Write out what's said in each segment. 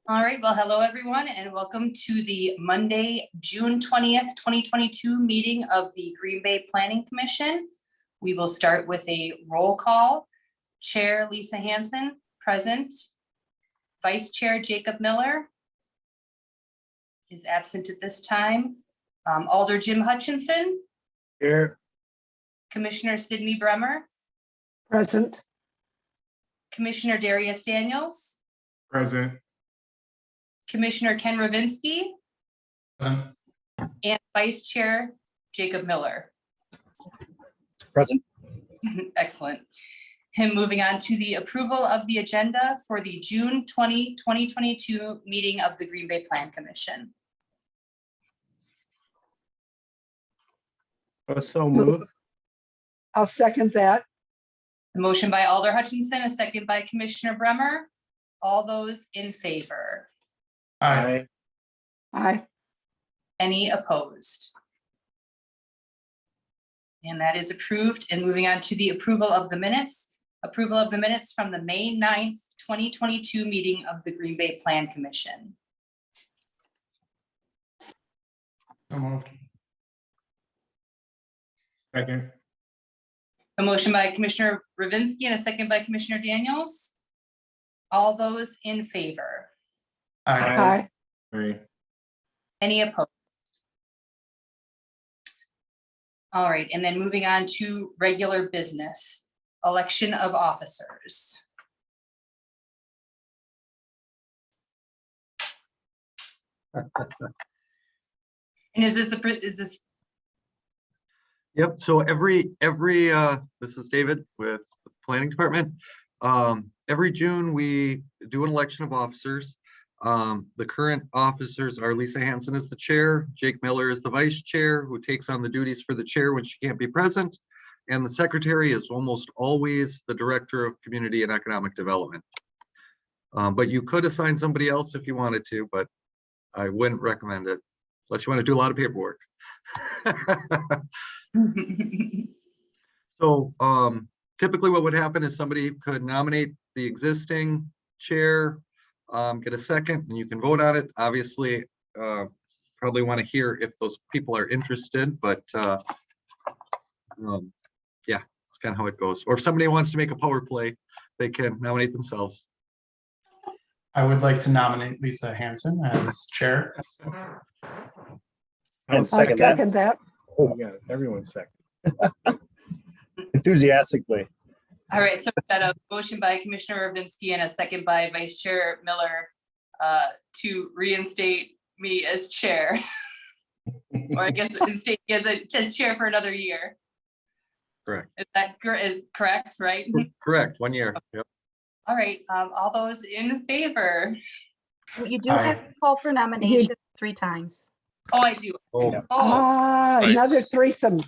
All right, well, hello, everyone, and welcome to the Monday, June 20th, 2022 meeting of the Green Bay Planning Commission. We will start with a roll call. Chair Lisa Hanson, present. Vice Chair Jacob Miller is absent at this time. Alder Jim Hutchinson. Here. Commissioner Sydney Bremer. Present. Commissioner Darius Daniels. Present. Commissioner Ken Ravinsky. Present. And Vice Chair Jacob Miller. Present. Excellent. And moving on to the approval of the agenda for the June 2022 meeting of the Green Bay Plan Commission. So move. I'll second that. A motion by Alder Hutchinson, a second by Commissioner Bremer. All those in favor? Aye. Aye. Any opposed? And that is approved. And moving on to the approval of the minutes. Approval of the minutes from the May 9th, 2022 meeting of the Green Bay Plan Commission. So moved. Second. A motion by Commissioner Ravinsky and a second by Commissioner Daniels. All those in favor? Aye. Aye. Any opposed? All right, and then moving on to regular business, election of officers. And is this Yep. So every this is David with the Planning Department. Every June we do an election of officers. The current officers are Lisa Hanson as the chair, Jake Miller is the vice chair, who takes on the duties for the chair when she can't be present. And the secretary is almost always the director of community and economic development. But you could assign somebody else if you wanted to, but I wouldn't recommend it unless you want to do a lot of paperwork. So typically what would happen is somebody could nominate the existing chair, get a second, and you can vote on it. Obviously, probably want to hear if those people are interested, but yeah, it's kind of how it goes. Or if somebody wants to make a power play, they can nominate themselves. I would like to nominate Lisa Hanson as chair. I'll second that. Oh, yeah, everyone's second. Enthusiastically. All right, so we've got a motion by Commissioner Ravinsky and a second by Vice Chair Miller to reinstate me as chair. Or I guess reinstate me as chair for another year. Correct. Is that correct, right? Correct. 1 year. Yep. All right, all those in favor? You do have to call for nominations 3 times. Oh, I do. Oh, Oh, Another threesome.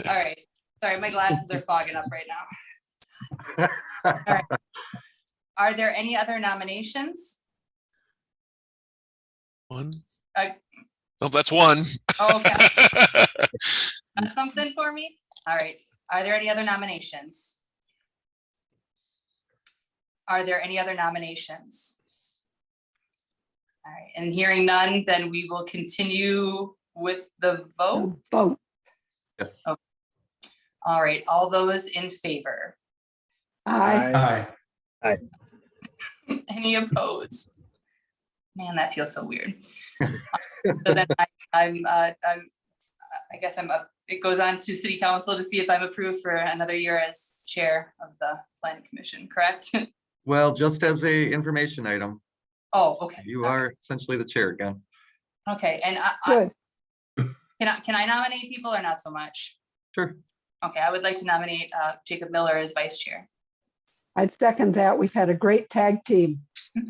all right. Sorry, my glasses are fogging up right now. All right. Are there any other nominations? One. Uh, Oh, that's one. Oh, okay. Got something for me? All right. Are there any other nominations? Are there any other nominations? All right, and hearing none, then we will continue with the vote. Vote. yes. All right, all those in favor? Aye. Aye. Any opposed? Man, that feels so weird. So then I guess I'm up. It goes on to City Council to see if I'm approved for another year as chair of the Planning Commission, correct? Well, just as a information item, Oh, okay. you are essentially the chair again. Okay, and Good. can I nominate people or not so much? Sure. Okay, I would like to nominate Jacob Miller as vice chair. I'd second that. We've had a great tag team. All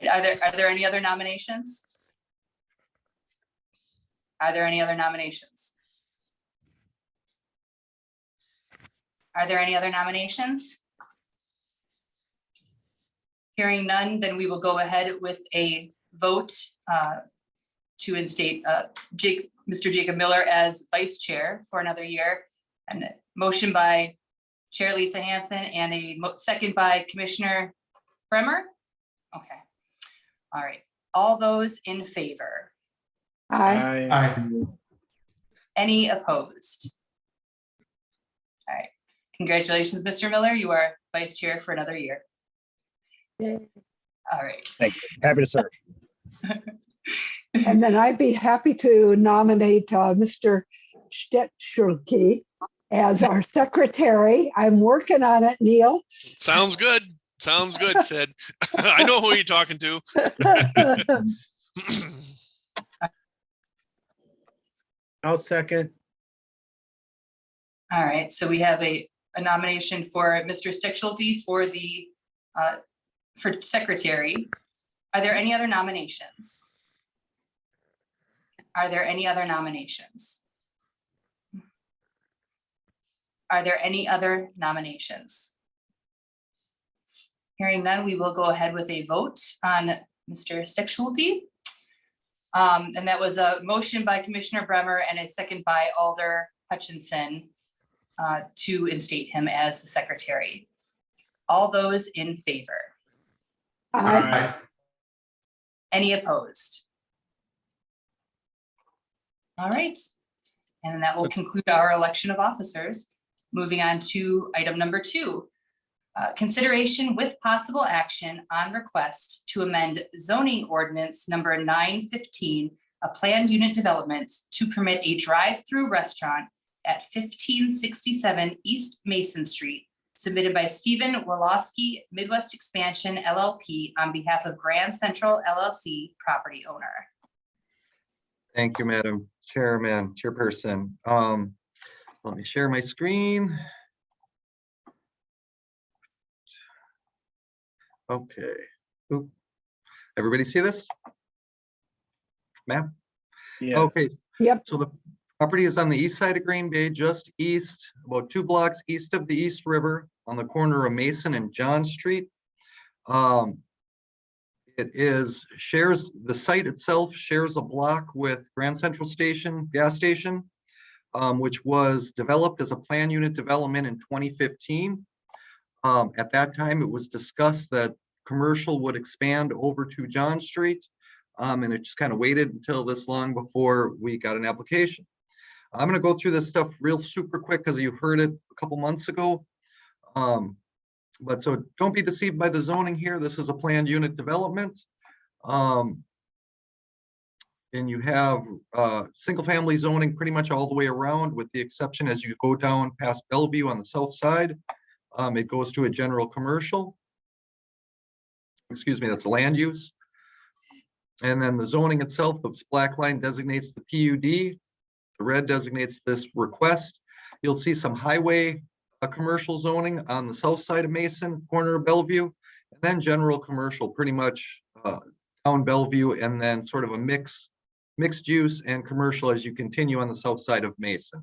right, are there any other nominations? Are there any other nominations? Are there any other nominations? Hearing none, then we will go ahead with a vote to instate Mr. Jacob Miller as vice chair for another year. And a motion by Chair Lisa Hanson and a second by Commissioner Bremer? Okay. All right. All those in favor? Aye. Aye. Any opposed? All right. Congratulations, Mr. Miller. You are vice chair for another year. Yay. All right. Thank you. Happy to serve. And then I'd be happy to nominate Mr. Stetschulke as our secretary. I'm working on it, Neil. Sounds good. Sounds good, Sid. I know who you're talking to. I'll second. All right. So we have a nomination for Mr. Steckschulte for the for secretary. Are there any other nominations? Are there any other nominations? Are there any other nominations? Hearing none, we will go ahead with a vote on Mr. Steckschulte. And that was a motion by Commissioner Bremer and a second by Alder Hutchinson to instate him as the secretary. All those in favor? Aye. Aye. Any opposed? All right, and that will conclude our election of officers. Moving on to item number 2. Consideration with possible action on request to amend zoning ordinance number 915, a planned unit development to permit a drive-through restaurant at 1567 East Mason Street, submitted by Stephen Woloski, Midwest Expansion LLP on behalf of Grand Central LLC property owner. Thank you, Madam Chairperson. Let me share my screen. Okay. Oop. Everybody see this map? Yeah. Okay. Yep. So the property is on the east side of Green Bay, just east, about 2 blocks east of the East River on the corner of Mason and John Street. The site itself shares a block with Grand Central Station, gas station, which was developed as a planned unit development in 2015. At that time, it was discussed that commercial would expand over to John Street, and it just kind of waited until this long before we got an application. I'm going to go through this stuff real super quick because you heard it a couple months ago. But so don't be deceived by the zoning here. This is a planned unit development. And you have single family zoning pretty much all the way around, with the exception as you go down past Bellevue on the south side. It goes to a general commercial. Excuse me, that's land use. And then the zoning itself, this black line designates the PUD. The red designates this request. You'll see some highway commercial zoning on the south side of Mason, corner of Bellevue, and then general commercial pretty much down Bellevue, and then sort of a mixed use and commercial as you continue on the south side of Mason.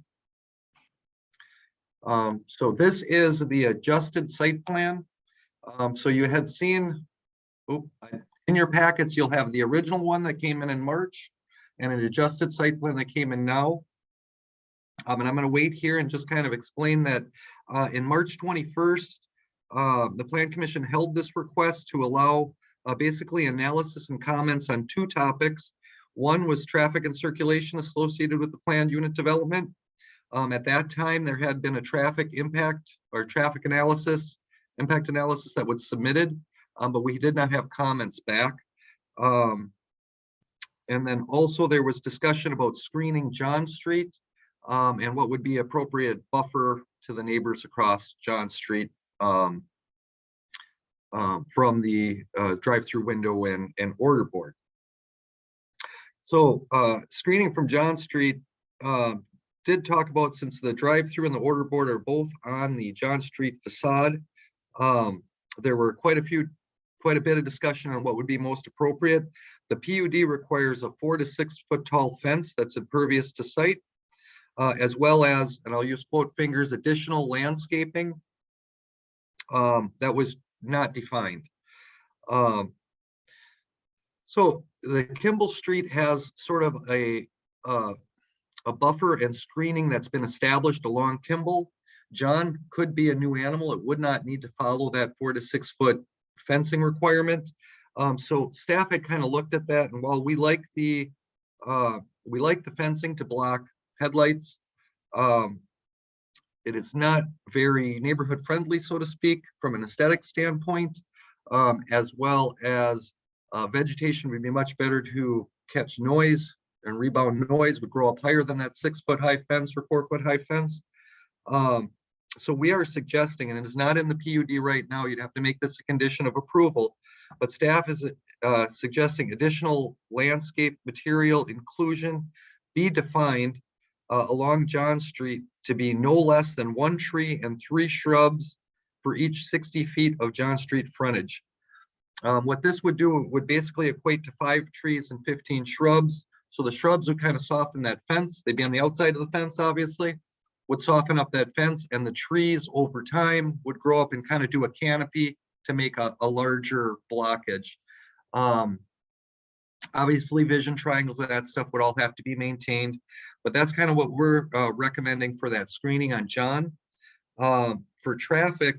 So this is the adjusted site plan. So you had seen, in your packets, you'll have the original one that came in March and an adjusted site plan that came in now. And I'm going to wait here and just kind of explain that in March 21st, the Plan Commission held this request to allow basically analysis and comments on 2 topics. One was traffic and circulation associated with the planned unit development. At that time, there had been a traffic impact or traffic analysis, impact analysis that was submitted, but we did not have comments back. And then also there was discussion about screening John Street and what would be appropriate buffer to the neighbors across John Street from the drive-through window and order board. So screening from John Street did talk about, since the drive-through and the order board are both on the John Street facade, there were quite a bit of discussion on what would be most appropriate. The PUD requires a 4 to 6 foot tall fence that's impervious to site, as well as, and I'll use quote fingers, additional landscaping that was not defined. So the Kimball Street has sort of a buffer and screening that's been established along Kimball. John could be a new animal. It would not need to follow that 4 to 6 foot fencing requirement. So staff had kind of looked at that, and while we like the fencing to block headlights, it is not very neighborhood friendly, so to speak, from an aesthetic standpoint, as well as vegetation would be much better to catch noise, and rebound noise would grow up higher than that 6-foot high fence or 4-foot high fence. So we are suggesting, and it is not in the PUD right now, you'd have to make this a condition of approval, but staff is suggesting additional landscape material inclusion be defined along John Street to be no less than 1 tree and 3 shrubs for each 60 feet of John Street frontage. What this would do would basically equate to 5 trees and 15 shrubs. So the shrubs would kind of soften that fence. They'd be on the outside of the fence, obviously, would soften up that fence, and the trees over time would grow up and kind of do a canopy to make a larger blockage. Obviously, vision triangles and that stuff would all have to be maintained, but that's kind of what we're recommending for that screening on John. For traffic,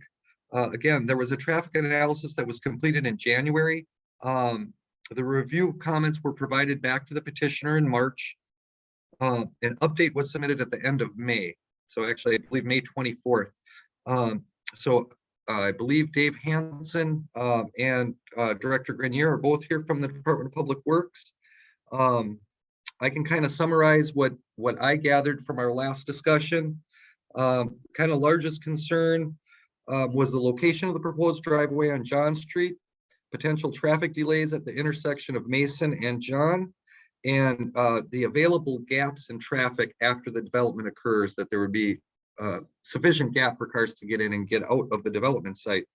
again, there was a traffic analysis that was completed in January. The review comments were provided back to the petitioner in March. An update was submitted at the end of May. So actually, I believe May 24th. So I believe Dave Hansen and Director Grenier are both here from the Department of Public Works. I can kind of summarize what I gathered from our last discussion. Kind of largest concern was the location of the proposed driveway on John Street, potential traffic delays at the intersection of Mason and John, and the available gaps in traffic after the development occurs, that there would be sufficient gap for cars to get in and get out of the development site.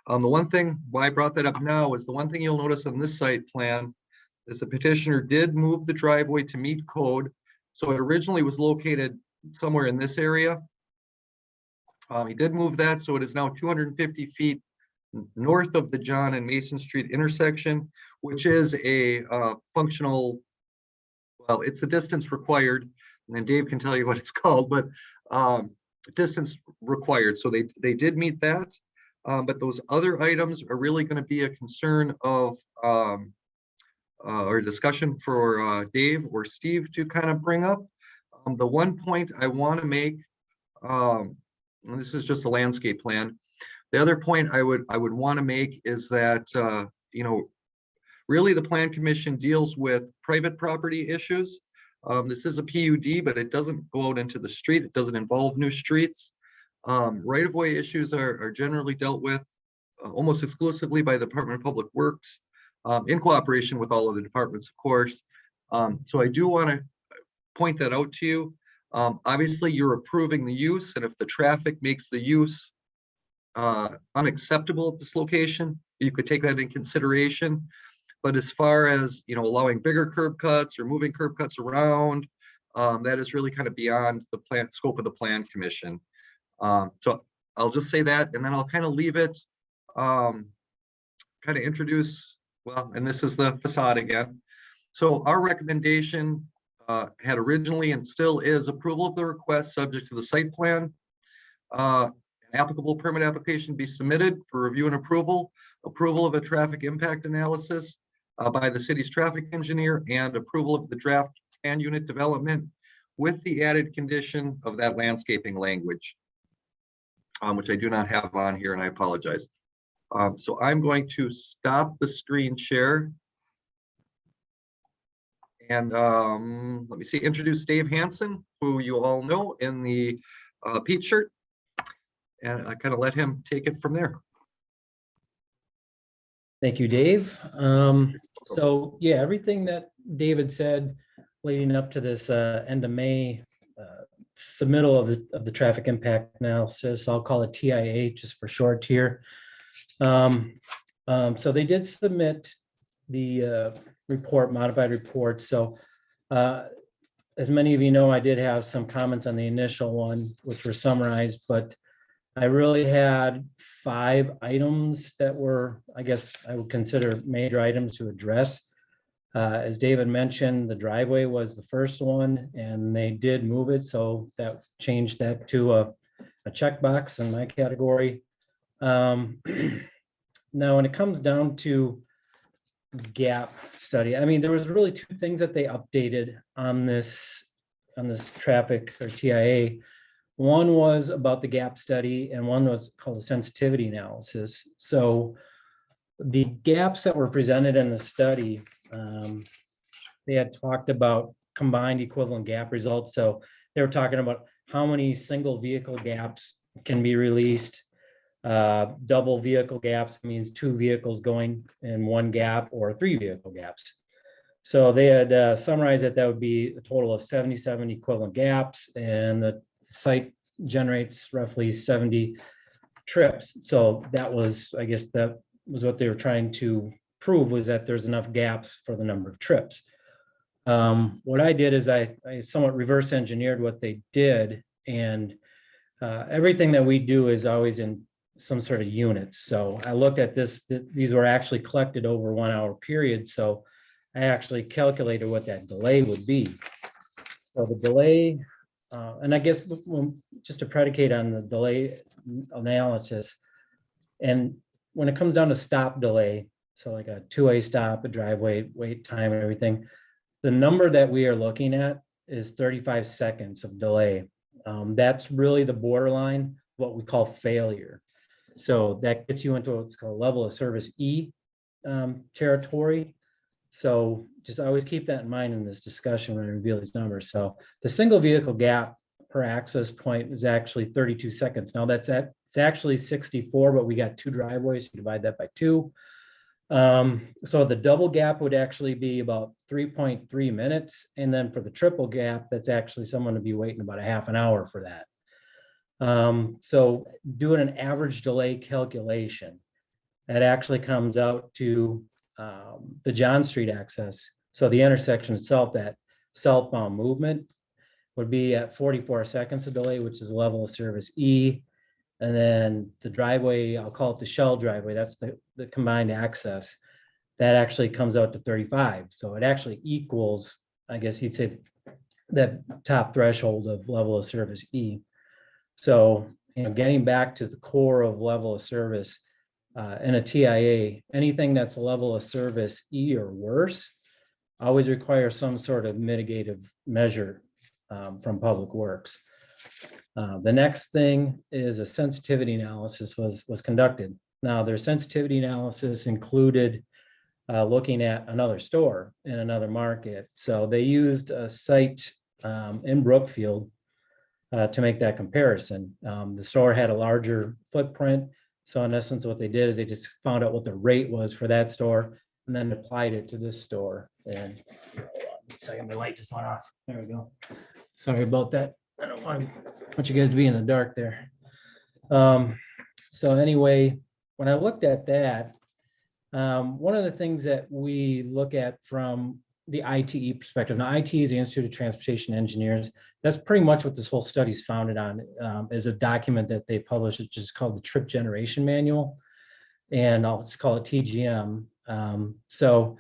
The one thing why I brought that up now is the one thing you'll notice on this site plan is the petitioner did move the driveway to meet code. So it originally was located somewhere in this area. He did move that, so it is now 250 feet north of the John and Mason Street intersection, which is a functional, well, it's the distance required, and then Dave can tell you what it's called, but distance required. So they did meet that, but those other items are really going to be a concern of or discussion for Dave or Steve to kind of bring up. The one point I want to make, and this is just a landscape plan. The other point I would want to make is that really the Plan Commission deals with private property issues. This is a PUD, but it doesn't go out into the street. It doesn't involve new streets. Right-of-way issues are generally dealt with almost exclusively by the Department of Public Works, in cooperation with all of the departments, of course. So I do want to point that out to you. Obviously, you're approving the use, and if the traffic makes the use unacceptable at this location, you could take that in consideration. But as far as allowing bigger curb cuts or moving curb cuts around, that is really kind of beyond the scope of the Plan Commission. So I'll just say that, and then I'll kind of leave it, kind of introduce, well, and this is the facade again. So our recommendation had originally and still is approval of the request subject to the site plan. An applicable permit application be submitted for review and approval of a traffic impact analysis by the city's traffic engineer, and approval of the draft plan unit development with the added condition of that landscaping language, which I do not have on here, and I apologize. So I'm going to stop the screen share. And let me see, introduce Dave Hansen, who you all know in the Pete shirt. And I kind of let him take it from there. Thank you, Dave. So yeah, everything that David said leading up to this end of May submittal of the traffic impact analysis, I'll call it TIA just for short here. So they did submit the modified report. So as many of you know, I did have some comments on the initial one, which were summarized, but I really had 5 items that were, I guess I would consider major items to address. As David mentioned, the driveway was the first one, and they did move it. So that changed that to a checkbox in my category. Now, when it comes down to gap study, I mean, there was really two things that they updated on this traffic or TIA. One was about the gap study and one was called a sensitivity analysis. So the gaps that were presented in the study, they had talked about combined equivalent gap results. So they were talking about how many single vehicle gaps can be released. Double vehicle gaps means 2 vehicles going in one gap, or 3 vehicle gaps. So they had summarized that would be a total of 77 equivalent gaps, and the site generates roughly 70 trips. So that was, I guess that was what they were trying to prove, was that there's enough gaps for the number of trips. What I did is I somewhat reverse engineered what they did, and everything that we do is always in some sort of units. So I looked at this, these were actually collected over 1 hour period. So I actually calculated what that delay would be. So the delay, and I guess just to predicate on the delay analysis, and when it comes down to stop delay, so like a two-way stop, a driveway, wait time and everything, the number that we are looking at is 35 seconds of delay. That's really the borderline, what we call failure. So that gets you into what's called level of service E territory. So just always keep that in mind in this discussion when I reveal these numbers. So the single vehicle gap per access point is actually 32 seconds. Now it's actually 64, but we got 2 driveways, you divide that by 2. So the double gap would actually be about 3.3 minutes. And then for the triple gap, that's actually someone to be waiting about a half an hour for that. So doing an average delay calculation, that actually comes out to the John Street access. So the intersection itself, that southbound movement would be at 44 seconds of delay, which is level of service E. And then the driveway, I'll call it the shell driveway, that's the combined access, that actually comes out to 35. So it actually equals, I guess you'd say, that top threshold of level of service E. So, getting back to the core of level of service in a TIA, anything that's a level of service E or worse always requires some sort of mitigative measure from Public Works. The next thing is a sensitivity analysis was conducted. Now, their sensitivity analysis included looking at another store in another market. So they used a site in Brookfield to make that comparison. The store had a larger footprint. So in essence, what they did is they just found out what the rate was for that store and then applied it to this store. And second, my light just went off. There we go. Sorry about that. I don't want you guys to be in the dark there. So anyway, when I looked at that, one of the things that we look at from the ITE perspective, now ITE is the Institute of Transportation Engineers. That's pretty much what this whole study is founded on, is a document that they published, which is called the Trip Generation Manual. And I'll just call it TGM. So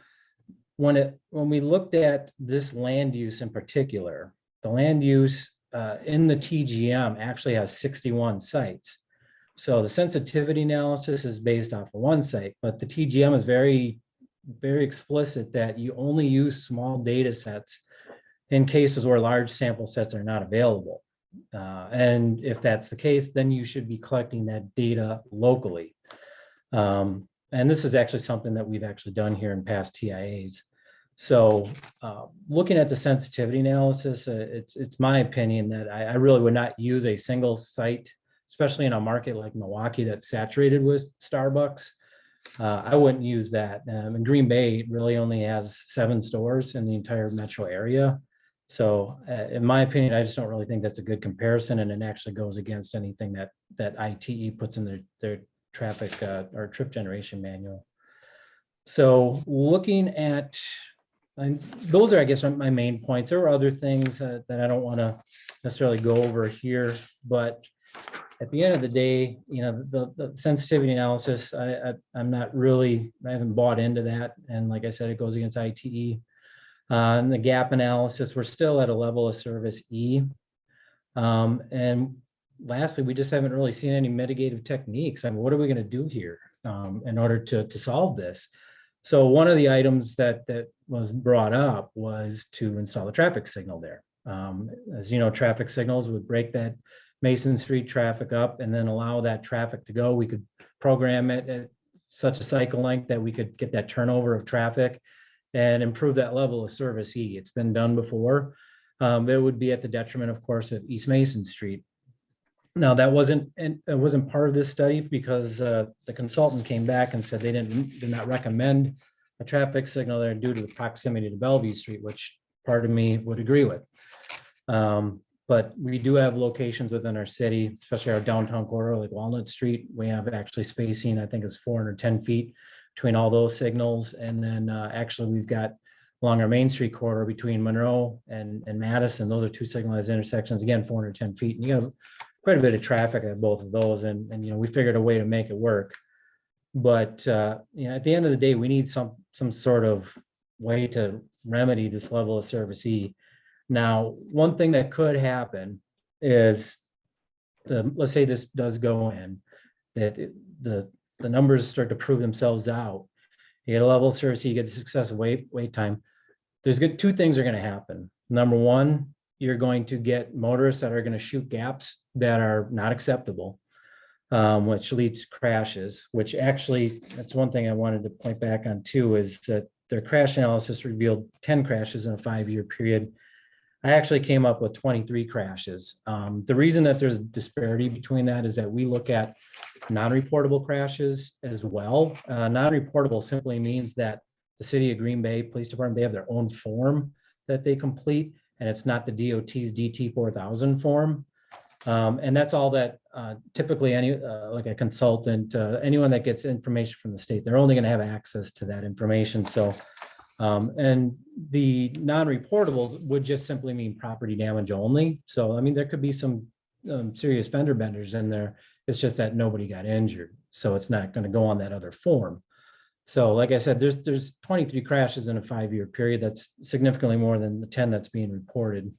when we looked at this land use in particular, the land use in the TGM actually has 61 sites. So the sensitivity analysis is based off of one site, but the TGM is very explicit that you only use small data sets in cases where large sample sets are not available. And if that's the case, then you should be collecting that data locally. And this is actually something that we've actually done here in past TIAs. So looking at the sensitivity analysis, it's my opinion that I really would not use a single site, especially in a market like Milwaukee that's saturated with Starbucks. I wouldn't use that. And Green Bay really only has 7 stores in the entire metro area. So in my opinion, I just don't really think that's a good comparison, and it actually goes against anything that ITE puts in their traffic or trip generation manual. So looking at, and those are, I guess, my main points. There are other things that I don't want to necessarily go over here, but at the end of the day, the sensitivity analysis, I'm not really, I haven't bought into that. And like I said, it goes against ITE. And the gap analysis, we're still at a level of service E. And lastly, we just haven't really seen any mitigative techniques. I mean, what are we going to do here? in order to solve this. So one of the items that was brought up was to install a traffic signal there. As you know, traffic signals would break that Mason Street traffic up and then allow that traffic to go. We could program it at such a cycle length that we could get that turnover of traffic and improve that level of service E. It's been done before. It would be at the detriment, of course, of East Mason Street. Now, it wasn't part of this study because the consultant came back and said they did not recommend a traffic signal there due to the proximity to Bellevue Street, which part of me would agree with. But we do have locations within our city, especially our downtown corridor, like Walnut Street. We have actually spacing, I think is 410 feet between all those signals. And then actually we've got along our Main Street corridor between Monroe and Madison. Those are two signalized intersections, again, 410 feet. And you have quite a bit of traffic at both of those. And we figured a way to make it work. But at the end of the day, we need some sort of way to remedy this level of service E. Now, one thing that could happen is let's say this does go in, that the numbers start to prove themselves out. You get a level of service, you get successive wait time. There's two things are going to happen. Number one, you're going to get motorists that are going to shoot gaps that are not acceptable, which leads to crashes, which actually, that's one thing I wanted to point back on too, is that their crash analysis revealed 10 crashes in a 5-year period. I actually came up with 23 crashes. The reason that there's a disparity between that is that we look at non-reportable crashes as well. Non-reportable simply means that the City of Green Bay Police Department, they have their own form that they complete, and it's not the DOT's DT 4000 form. And that's all that typically like a consultant, anyone that gets information from the state, they're only going to have access to that information. So, and the non-reportables would just simply mean property damage only. So, I mean, there could be some serious fender benders in there. It's just that nobody got injured. So it's not going to go on that other form. So like I said, there's 23 crashes in a 5-year period. That's significantly more than the 10 that's being reported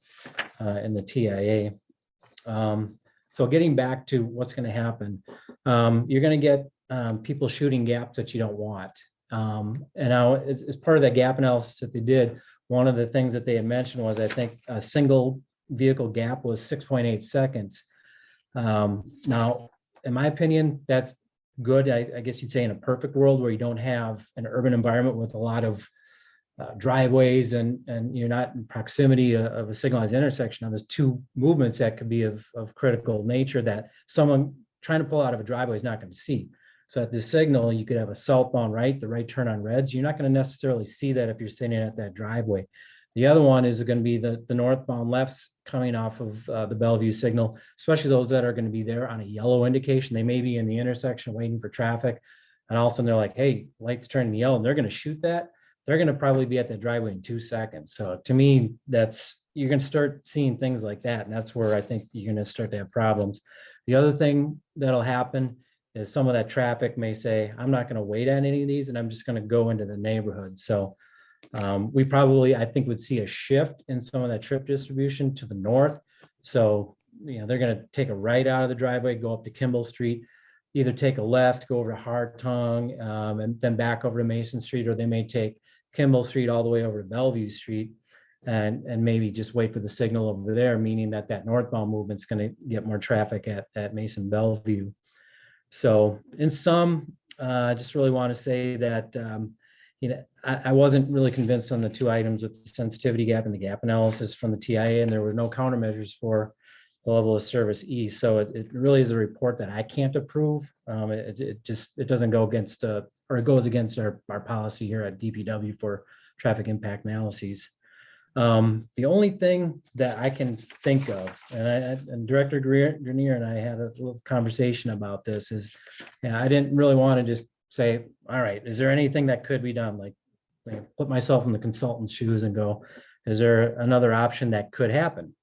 in the TIA. So getting back to what's going to happen, you're going to get people shooting gaps that you don't want. And now as part of that gap analysis that they did, one of the things that they had mentioned was, I think a single vehicle gap was 6.8 seconds. Now, in my opinion, that's good. I guess you'd say in a perfect world where you don't have an urban environment with a lot of driveways and you're not in proximity of a signalized intersection. Now there's two movements that could be of critical nature that someone trying to pull out of a driveway is not going to see. So at this signal, you could have a southbound right, the right turn on reds. You're not going to necessarily see that if you're sitting at that driveway. The other one is going to be the northbound lefts coming off of the Bellevue signal, especially those that are going to be there on a yellow indication. They may be in the intersection waiting for traffic. And all of a sudden they're like, hey, lights turning yellow, and they're going to shoot that. They're going to probably be at the driveway in 2 seconds. So to me, you're going to start seeing things like that. And that's where I think you're going to start to have problems. The other thing that'll happen is some of that traffic may say, I'm not going to wait on any of these and I'm just going to go into the neighborhood. So we probably, I think, would see a shift in some of that trip distribution to the north. So, they're going to take a right out of the driveway, go up to Kimball Street, either take a left, go over to Hartung, and then back over to Mason Street, or they may take Kimball Street all the way over to Bellevue Street and maybe just wait for the signal over there, meaning that northbound movement's going to get more traffic at Mason Bellevue. So in sum, I just really want to say that, I wasn't really convinced on the two items with the sensitivity gap and the gap analysis from the TIA, and there were no countermeasures for the level of service E. So it really is a report that I can't approve. It doesn't go against, or it goes against our policy here at DPW for traffic impact analyses. The only thing that I can think of, and Director Grenier and I had a little conversation about this, is I didn't really want to just say, all right, is there anything that could be done? Like put myself in the consultant's shoes and go, is there another option that could happen?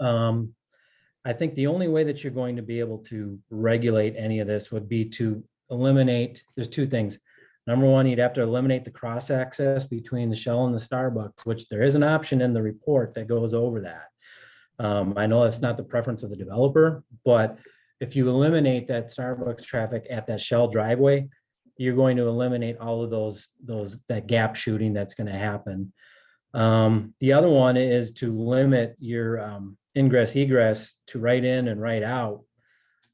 I think the only way that you're going to be able to regulate any of this would be to eliminate, there's two things. Number one, you'd have to eliminate the cross access between the Shell and the Starbucks, which there is an option in the report that goes over that. I know that's not the preference of the developer, but if you eliminate that Starbucks traffic at that Shell driveway, you're going to eliminate all of that gap shooting that's going to happen. The other one is to limit your ingress egress to right in and right out,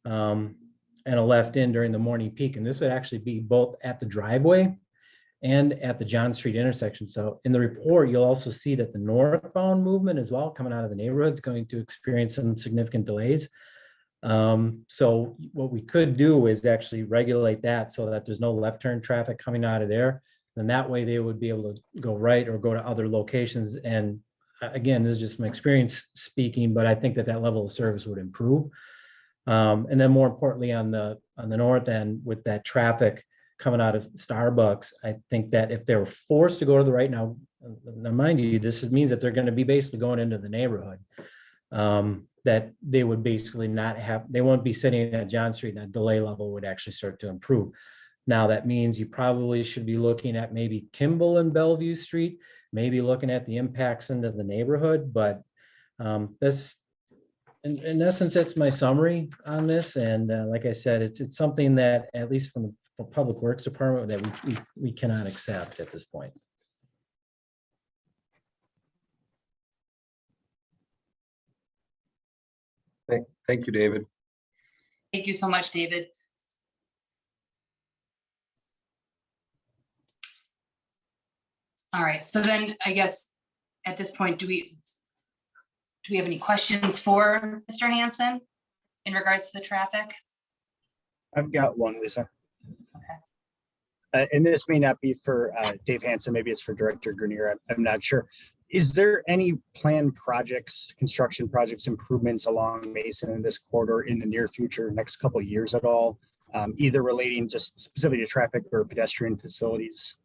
and a left in during the morning peak. And this would actually be both at the driveway and at the John Street intersection. So in the report, you'll also see that the northbound movement as well, coming out of the neighborhood, is going to experience some significant delays. So what we could do is actually regulate that so that there's no left turn traffic coming out of there. And that way they would be able to go right or go to other locations. And again, this is just my experience speaking, but I think that level of service would improve. And then more importantly, on the north end with that traffic coming out of Starbucks, I think that if they were forced to go to the right now mind you, this means that they're going to be basically going into the neighborhood. That they would basically they won't be sitting at John Street, and that delay level would actually start to improve. Now, that means you probably should be looking at maybe Kimball and Bellevue Street, maybe looking at the impacts into the neighborhood, but this, in essence, that's my summary on this. And like I said, it's something that, at least from the Public Works Department, that we cannot accept at this point. Thank you, David. Thank you so much, David. All right, so then I guess at this point, do we have any questions for Mr. Hanson in regards to the traffic? I've got one, Lisa. Okay. And this may not be for Dave Hanson, maybe it's for Director Grenier. I'm not sure. Is there any planned projects, construction projects, improvements along Mason in this corridor in the near future, next couple of years at all, either relating just specifically to traffic or pedestrian facilities?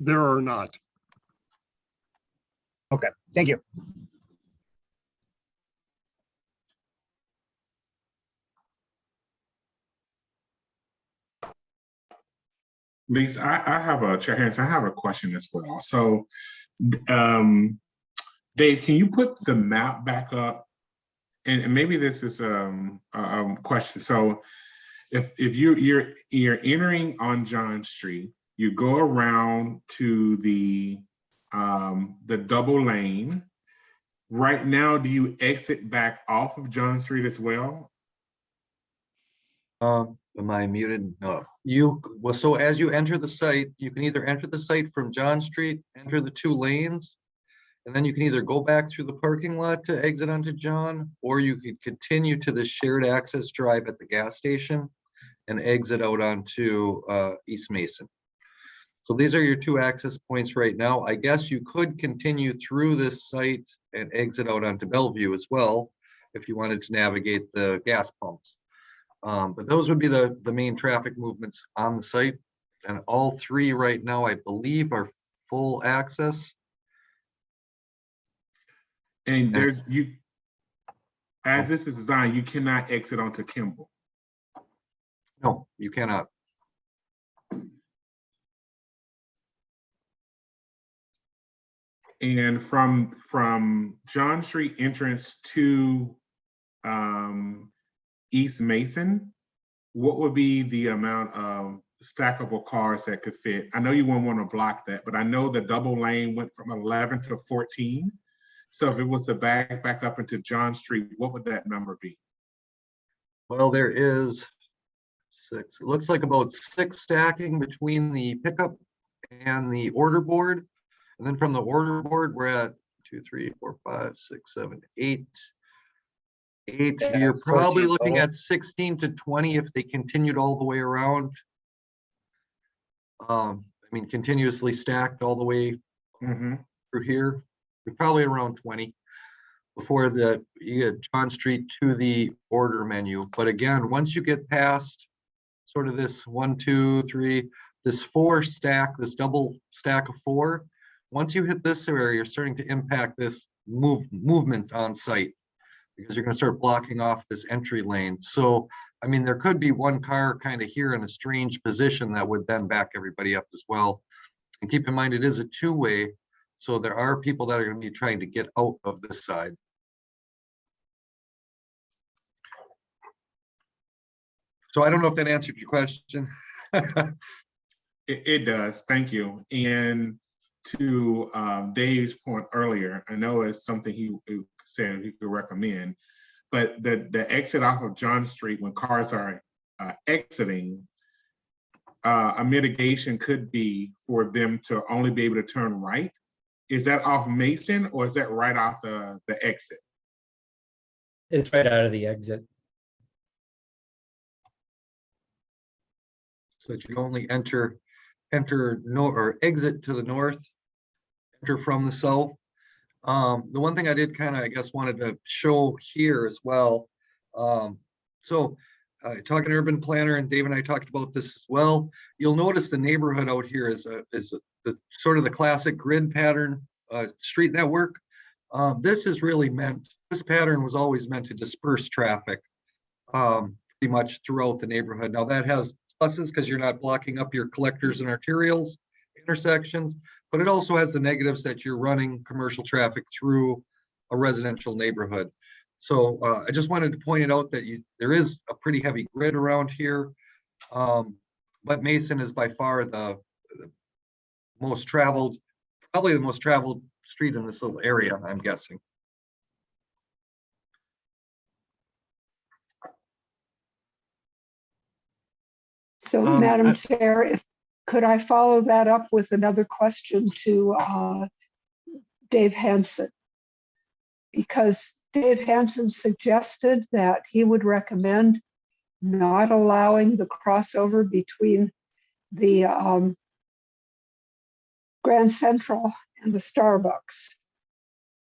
There are not. Okay, thank you. Lisa, I have a Chair Hanson, I have a question as well. So, Dave, can you put the map back up? And maybe this is a question. So, if you're entering on John Street, you go around to the double lane. Right now, do you exit back off of John Street as well? Am I muted? No. Well, so as you enter the site, you can either enter the site from John Street, enter the 2 lanes, and then you can either go back through the parking lot to exit onto John, or you could continue to the shared access drive at the gas station and exit out onto East Mason. So these are your 2 access points right now. I guess you could continue through this site and exit out onto Bellevue as well, if you wanted to navigate the gas pumps. But those would be the main traffic movements on the site. And all 3 right now, I believe, are full access. And as this is designed, you cannot exit onto Kimball. No, you cannot. And from John Street entrance to East Mason, what would be the amount of stackable cars that could fit? I know you wouldn't want to block that, but I know the double lane went from 11 to 14. So if it was to back up into John Street, what would that number be? Well, there is 6. It looks like about 6 stacking between the pickup and the order board. And then from the order board, we're at 2, 3, 4, 5, 6, 7, 8. Yeah, You're probably 14 looking total. at 16 to 20 if they continued all the way around. I mean, continuously stacked all the way through here. You're probably around 20 before you get John Street to the order menu. But again, once you get past sort of this 1, 2, 3, this 4 stack, this double stack of 4, once you hit this area, you're starting to impact this movement on site, because you're going to start blocking off this entry lane. So, I mean, there could be 1 car kind of here in a strange position that would then back everybody up as well. And keep in mind, it is a 2-way. So there are people that are going to be trying to get out of this side. So I don't know if that answered your question. It does, thank you. And to Dave's point earlier, I know it's something he said he could recommend, but the exit off of John Street when cars are exiting, a mitigation could be for them to only be able to turn right. Is that off Mason or is that right off the exit? It's right out of the exit. So that you only enter or exit to the north, enter from the south. The one thing I did kind of, I guess, wanted to show here as well. Talking to urban planner, and Dave and I talked about this as well. You'll notice the neighborhood out here is the sort of the classic grid pattern street network. This is really meant, this pattern was always meant to disperse traffic pretty much throughout the neighborhood. Now that has pluses because you're not blocking up your collectors and arterials intersections, but it also has the negatives that you're running commercial traffic through a residential neighborhood. So I just wanted to point it out that there is a pretty heavy grid around here, but Mason is by far the most traveled, probably the most traveled street in this little area, I'm guessing. So, Madam Chair, could I follow that up with another question to Dave Hansen? Because Dave Hansen suggested that he would recommend not allowing the crossover between the Grand Central and the Starbucks.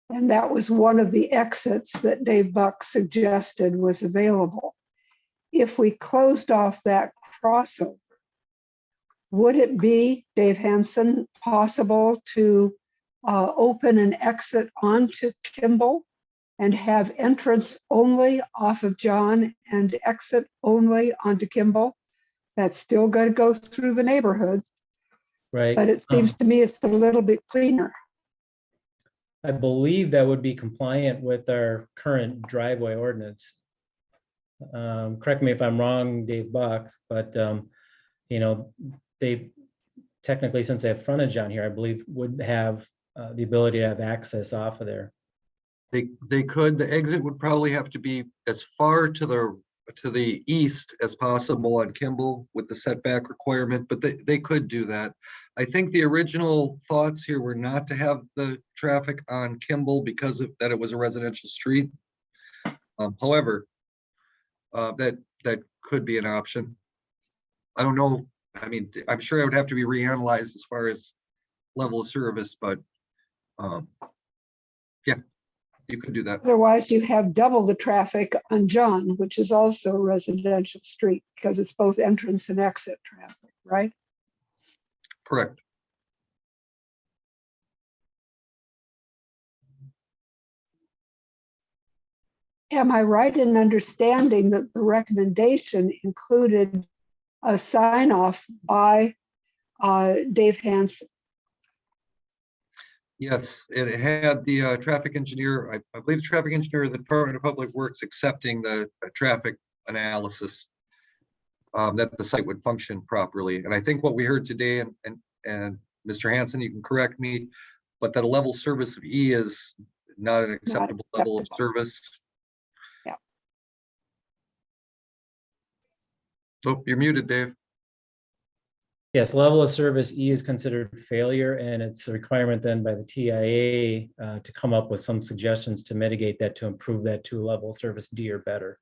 And that was one of the exits that Dave Buck suggested was available. If we closed off that crossover, would it be, Dave Hansen, possible to open an exit onto Kimball and have entrance only off of John and exit only onto Kimball? That's still going to go through the neighborhoods, Right. but it seems to me it's a little bit cleaner. I believe that would be compliant with our current driveway ordinance. Correct me if I'm wrong, Dave Buck, but they technically, since they have frontage on here, I believe would have the ability to have access off of there. They could. The exit would probably have to be as far to the east as possible on Kimball with the setback requirement, but they could do that. I think the original thoughts here were not to have the traffic on Kimball because of that it was a residential street. However, that could be an option. I don't know. I mean, I'm sure it would have to be reanalyzed as far as level of service, but yeah, you could do that. Otherwise, you have double the traffic on John, which is also a residential street because it's both entrance and exit traffic, right? Correct. Am I right in understanding that the recommendation included a sign off by Dave Hansen? Yes, it had the traffic engineer, I believe the traffic engineer of the Department of Public Works accepting the traffic analysis that the site would function properly. And I think what we heard today, and Mr. Hansen, you can correct me, but that a level service of E is not an acceptable level of service. Yeah. So you're muted, Dave. Yes, level of service E is considered failure, and it's a requirement then by the TIA to come up with some suggestions to mitigate that, to improve that to level of service D or better.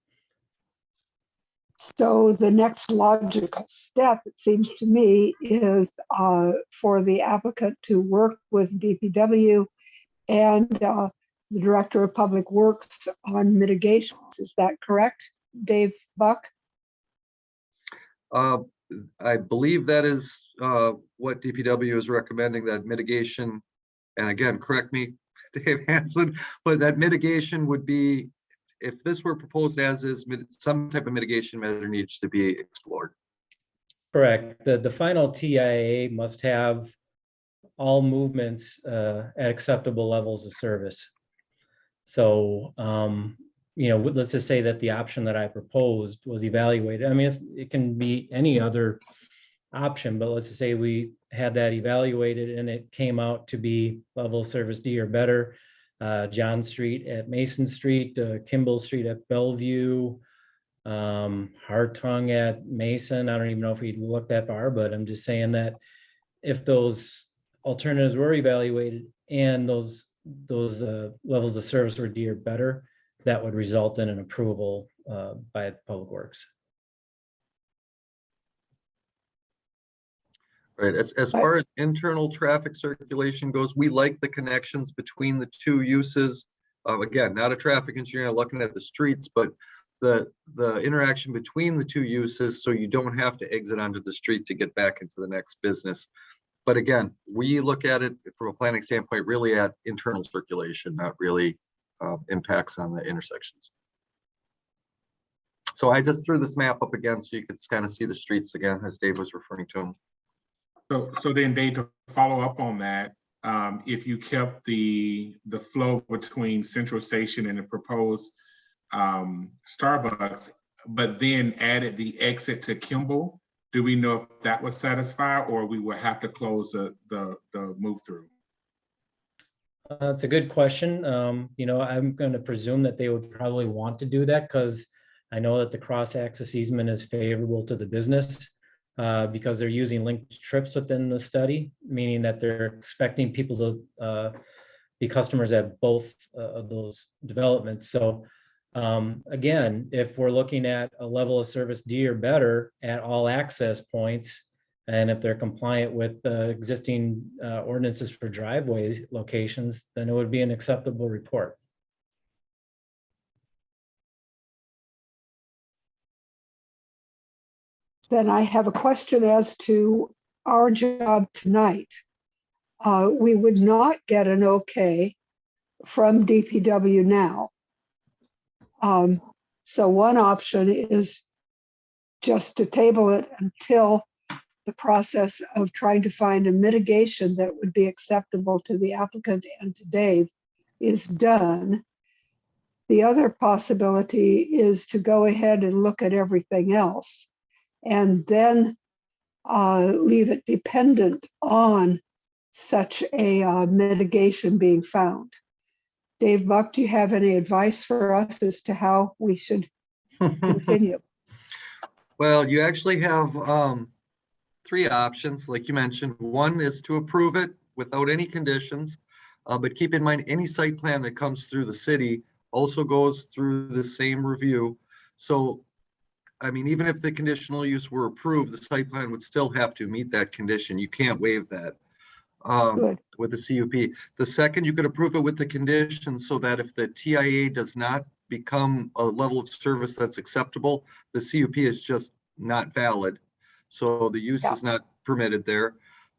So the next logical step, it seems to me, is for the applicant to work with DPW and the Director of Public Works on mitigations. Is that correct, Dave Buck? I believe that is what DPW is recommending, that mitigation, and again, correct me, Dave Hansen, but that mitigation would be, if this were proposed as is, some type of mitigation measure needs to be explored. Correct. The final TIA must have all movements at acceptable levels of service. So let's just say that the option that I proposed was evaluated. I mean, it can be any other option, but let's just say we had that evaluated and it came out to be level of service D or better. John Street at Mason Street, Kimball Street at Bellevue, Hartung at Mason. I don't even know if we'd look that far, but I'm just saying that if those alternatives were evaluated and those levels of service were D or better, that would result in an approval by Public Works. Right, as far as internal traffic circulation goes, we like the connections between the two uses. Again, not a traffic engineer looking at the streets, but the interaction between the two uses, so you don't have to exit onto the street to get back into the next business. But again, we look at it from a planning standpoint, really at internal circulation, not really impacts on the intersections. So I just threw this map up again so you could kind of see the streets again, as Dave was referring to them. So then Dave, to follow up on that, if you kept the flow between Central Station and the proposed Starbucks, but then added the exit to Kimball, do we know if that was satisfied, or we would have to close the move through? It's a good question. I'm going to presume that they would probably want to do that because I know that the cross-access easement is favorable to the business because they're using linked trips within the study, meaning that they're expecting people to be customers at both of those developments. So again, if we're looking at a level of service D or better at all access points, and if they're compliant with the existing ordinances for driveway locations, then it would be an acceptable report. Then I have a question as to our job tonight. We would not get an okay from DPW now. So one option is just to table it until the process of trying to find a mitigation that would be acceptable to the applicant and to Dave is done. The other possibility is to go ahead and look at everything else and then leave it dependent on such a mitigation being found. Dave Buck, do you have any advice for us as to how we should continue? Well, you actually have three options, like you mentioned. One is to approve it without any conditions, but keep in mind any site plan that comes through the city also goes through the same review. So, I mean, even if the conditional use were approved, the site plan would still have to meet that condition. You can't waive that with the CUP. The second, you could approve it with the conditions so that if the TIA does not become a level of service that's acceptable, the CUP is just not valid. So the use is not permitted there.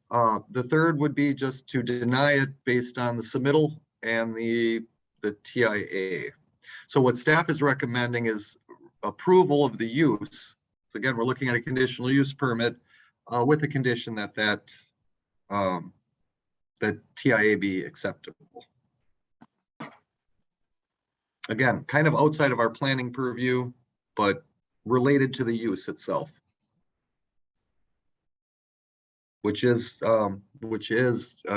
The third would be just to deny it based on the submittal and the TIA. So what staff is recommending is approval of the use. So again, we're looking at a conditional use permit with the condition that that TIA be acceptable. Again, kind of outside of our planning purview, but related to the use itself, which is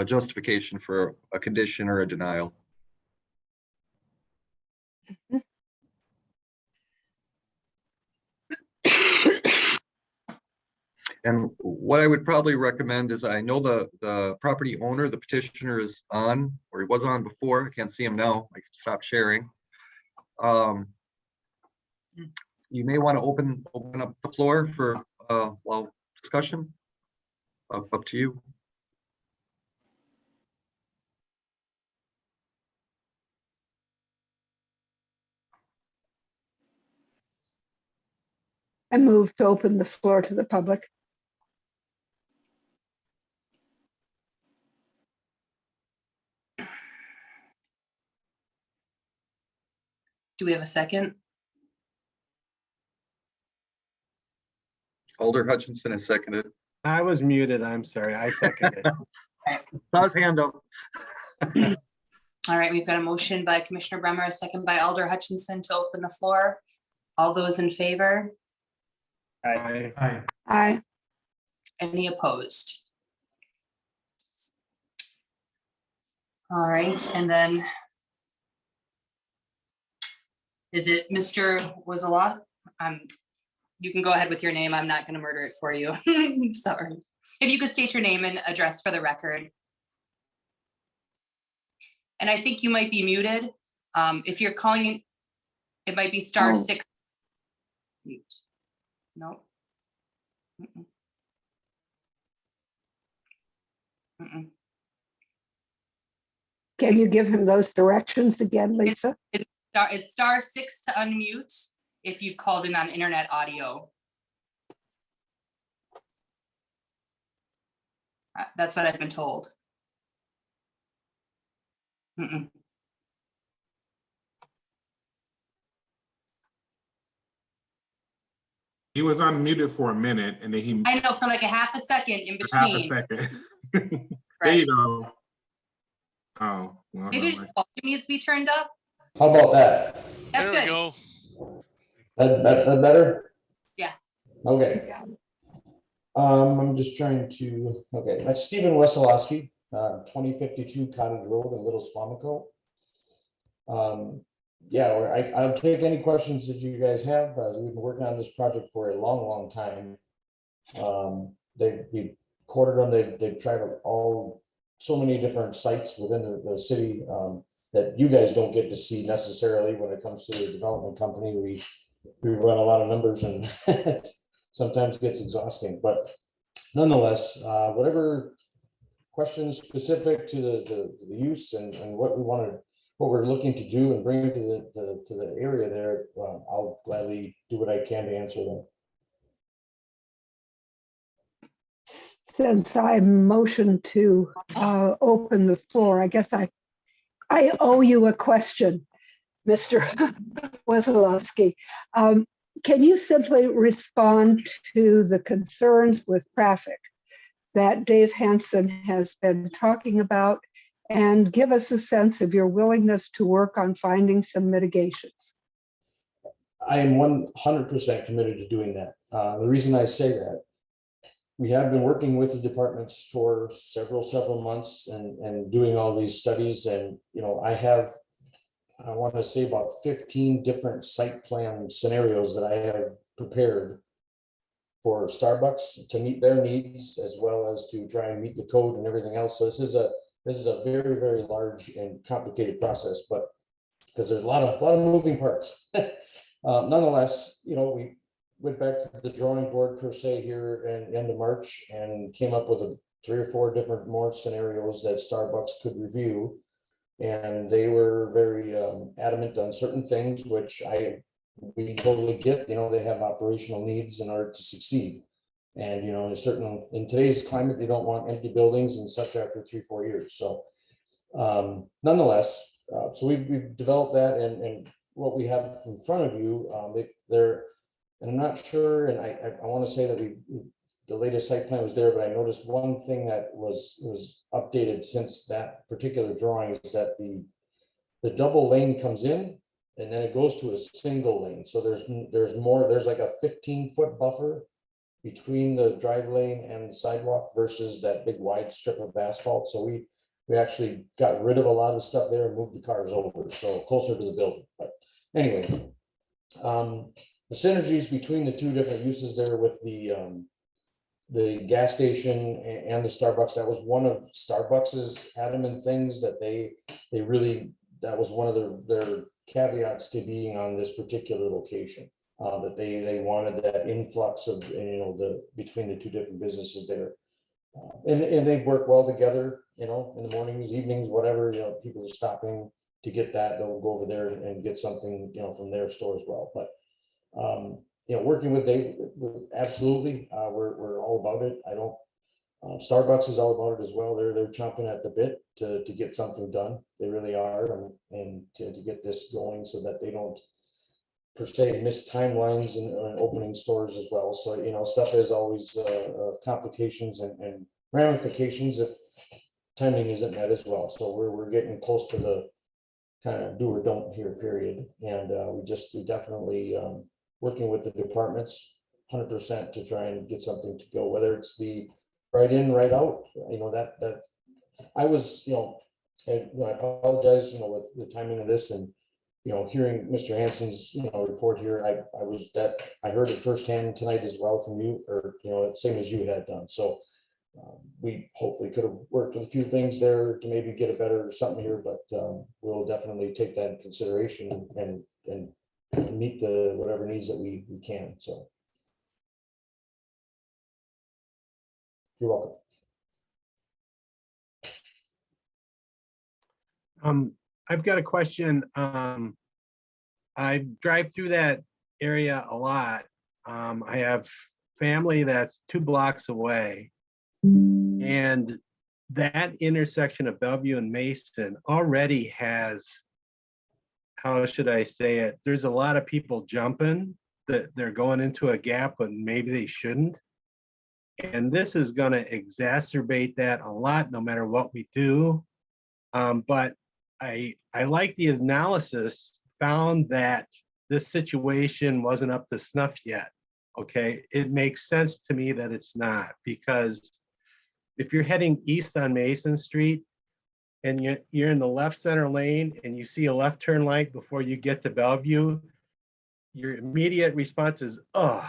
justification for a condition or a denial. And what I would probably recommend is, I know the property owner, the petitioner, is on, or he was on before. I can't see him now. I can stop sharing. You may want to open up the floor for discussion. Up to you. I move to open the floor to the public. Do we have a second? Alder Hutchinson has seconded. I was muted. I'm sorry. I seconded. Saw his hand up. All right, we've got a motion by Commissioner Bremer, a second by Alder Hutchinson to open the floor. All those in favor? Aye. Aye. Aye. Any opposed? All right, and then is it Mr. Wazala? You can go ahead with your name. I'm not gonna murder it for you. Sorry. If you could state your name and address for the record. And I think you might be muted. If you're calling in, it might be star Oh. 6. Mute. No. Mm-mm. Mm-mm. Can you give him those directions again, Lisa? It's star 6 to unmute if you've called in on internet audio. That's what I've been told. Mm-mm. He was unmuted for a minute and then he, I know, for like a half a second in half a between. second. There Right. you go. Oh, well, Maybe no, just volume needs to be turned up. How about that? That's There we good. go. That better? Yeah. Okay. I'm just trying to, okay, that's Stephen Wesolowski, 2052 Cottage Road in Little Swamico. Yeah, I'll take any questions that you guys have. We've been working on this project for a long, long time. We quartered them, they've tried so many different sites within the city that you guys don't get to see necessarily when it comes to the development company. We run a lot of numbers and it sometimes gets exhausting, but nonetheless, whatever questions specific to the use and what we're looking to do and bring to the area there, I'll gladly do what I can to answer them. Since I motioned to open the floor, I guess I owe you a question, Mr. Wesolowski. Can you simply respond to the concerns with traffic that Dave Hansen has been talking about and give us a sense of your willingness to work on finding some mitigations? I am 100% committed to doing that. The reason I say that, we have been working with the departments for several months and doing all these studies. And, you know, I want to say about 15 different site plan scenarios that I have prepared for Starbucks to meet their needs, as well as to try and meet the code and everything else. So this is a very, very large and complicated process, but because there's a lot of moving parts. Nonetheless, you know, we went back to the drawing board per se here in end of March and came up with 3 or 4 different more scenarios that Starbucks could review. And they were very adamant on certain things, which we totally get. You know, they have operational needs in order to succeed. And, you know, in today's climate, they don't want empty buildings and such after 3-4 years. So nonetheless, so we've developed that, and what we have in front of you, and I'm not sure, and I want to say that the latest site plan was there, but I noticed one thing that was updated since that particular drawing is that the double lane comes in and then it goes to a single lane. So there's like a 15-foot buffer between the drive lane and the sidewalk versus that big wide strip of asphalt. So we actually got rid of a lot of stuff there and moved the cars over, so closer to the building. But anyway, the synergies between the 2 different uses there with the gas station and the Starbucks, that was one of Starbucks's adamant things that that was one of their caveats to being on this particular location, that they wanted that influx of, you know, between the 2 different businesses there. And they work well together, you know, in the mornings, evenings, whatever, you know, people are stopping to get that, they'll go over there and get something, you know, from their store as well. But you know, working with Dave, absolutely, we're all about it. Starbucks is all about it as well. They're chomping at the bit to get something done. They really are, and to get this going so that they don't per se miss timelines and opening stores as well. So, you know, stuff is always complications and ramifications if timing isn't met as well. So we're getting close to kind of do or don't here, period. And we definitely working with the departments 100% to try and get something to go, whether it's the right in, right out, that I was, I apologize, with the timing of this and, hearing Mr. Hansen's, report here, I heard it firsthand tonight as well from you, or, same as you had done. So we hopefully could have worked with a few things there to maybe get a better something here, but we'll definitely take that in consideration and meet the whatever needs that we can. So you're welcome. I've got a question. I drive through that area a lot. I have family that's 2 blocks away. And that intersection of Bellevue and Mason already has, how should I say it? There's a lot of people jumping that they're going into a gap when maybe they shouldn't. And this is going to exacerbate that a lot, no matter what we do. But I like the analysis found that this situation wasn't up to snuff yet. Okay, it makes sense to me that it's not, because if you're heading east on Mason Street and you're in the left center lane and you see a left turn light before you get to Bellevue, your immediate response is, oh,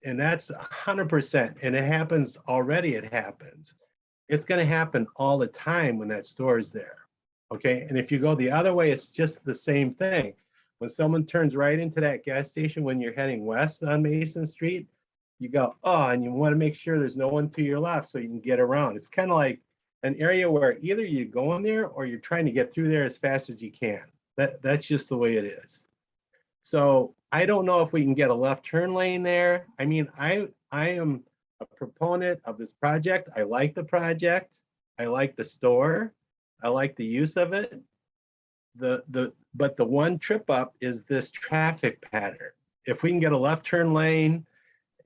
and that's 100%. And it happens already, it happens. It's going to happen all the time when that store is there. Okay, and if you go the other way, it's just the same thing. When someone turns right into that gas station when you're heading west on Mason Street, you go, oh, and you want to make sure there's no one to your left so you can get around. It's kind of like an area where either you're going there or you're trying to get through there as fast as you can. That's just the way it is. So I don't know if we can get a left turn lane there. I mean, I am a proponent of this project. I like the project. I like the store. I like the use of it. But the one trip up is this traffic pattern. If we can get a left turn lane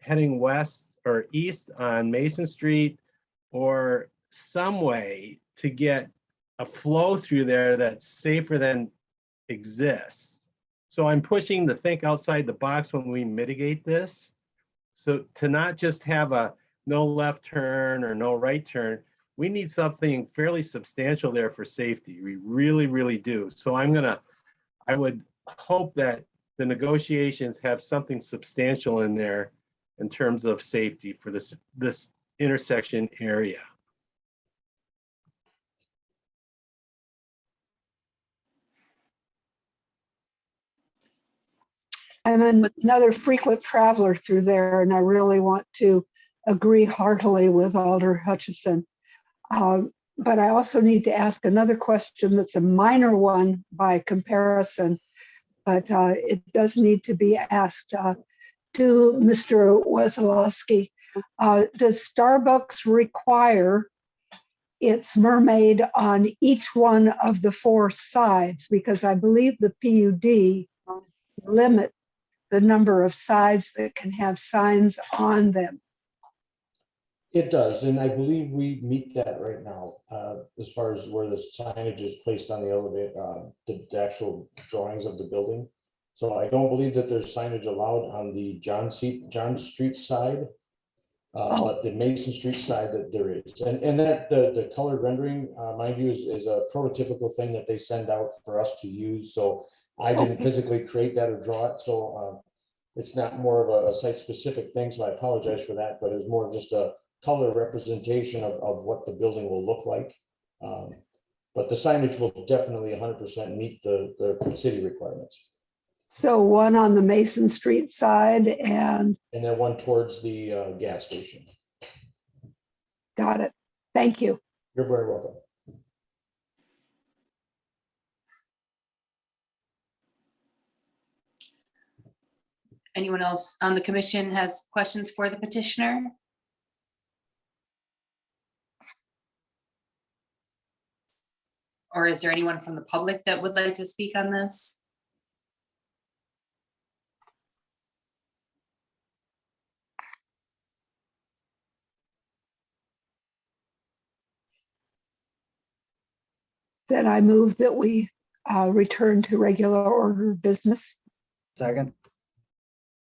heading west or east on Mason Street, or some way to get a flow through there that's safer than exists. So I'm pushing to think outside the box when we mitigate this. So to not just have a no left turn or no right turn, we need something fairly substantial there for safety. We really, really do. So I would hope that the negotiations have something substantial in there in terms of safety for this intersection area. I'm another frequent traveler through there, and I really want to agree heartily with Alder Hutchison. But I also need to ask another question that's a minor one by comparison, but it does need to be asked to Mr. Wesolowski. Does Starbucks require its mermaid on each one of the 4 sides? Because I believe the PUD limit the number of sides that can have signs on them. It does, and I believe we meet that right now, as far as where the signage is placed on the elevator, the actual drawings of the building. So I don't believe that there's signage allowed on the John Street side, but the Mason Street side that there is. And that the colored rendering, mind you, is a prototypical thing that they send out for us to use. So I didn't physically create that or draw it, so it's not more of a site-specific thing, so I apologize for that, but it's more of just a color representation of what the building will look like. But the signage will definitely 100% meet the city requirements. So one on the Mason Street side and then one towards the gas station. Got it. Thank you. You're very welcome. Anyone else on the commission has questions for the petitioner? Or is there anyone from the public that would like to speak on this? Then I move that we return to regular order of business. Second.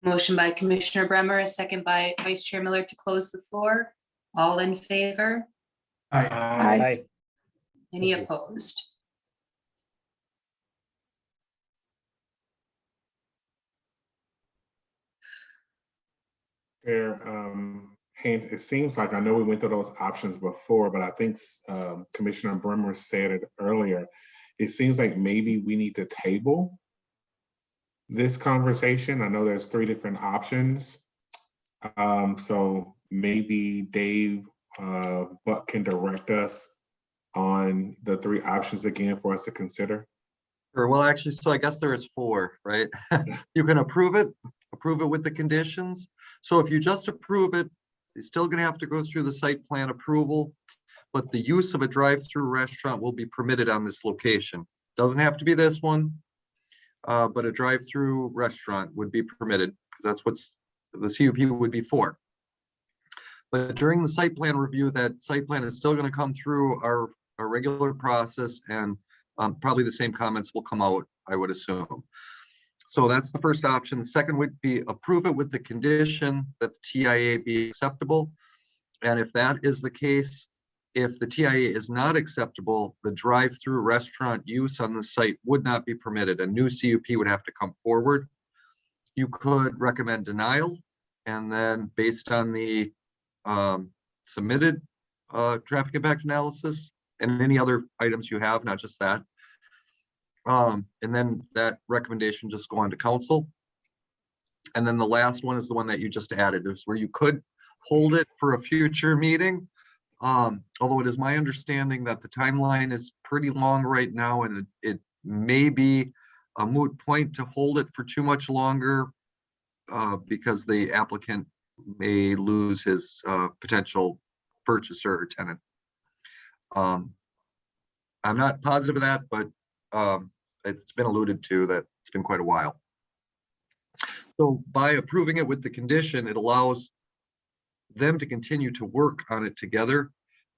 Motion by Commissioner Bremer, a second by Vice Chair Miller to close the floor. All in favor? Aye. Aye. Any Thank you. opposed? There, Haynes, it seems like, I know we went through those options before, but I think Commissioner Bremer said it earlier. It seems like maybe we need to table this conversation. I know there's 3 different options. So maybe Dave Buck can direct us on the 3 options again for us to consider. Or well, actually, so I guess there is 4, right? You can approve it with the conditions. So if you just approve it, you're still gonna have to go through the site plan approval, but the use of a drive-through restaurant will be permitted on this location. Doesn't have to be this one, but a drive-through restaurant would be permitted, because that's what's the CUP would be for. But during the site plan review, that site plan is still gonna come through our regular process, and probably the same comments will come out, I would assume. So that's the first option. The second would be approve it with the condition that the TIA be acceptable. And if that is the case, if the TIA is not acceptable, the drive-through restaurant use on the site would not be permitted. A new CUP would have to come forward. You could recommend denial, and then based on the submitted traffic impact analysis and any other items you have, not just that, and then that recommendation just go on to council. And then the last one is the one that you just added, is where you could hold it for a future meeting. Although it is my understanding that the timeline is pretty long right now, and it may be a moot point to hold it for too much longer because the applicant may lose his potential purchaser or tenant. I'm not positive of that, but it's been alluded to that it's been quite a while. So by approving it with the condition, it allows them to continue to work on it together.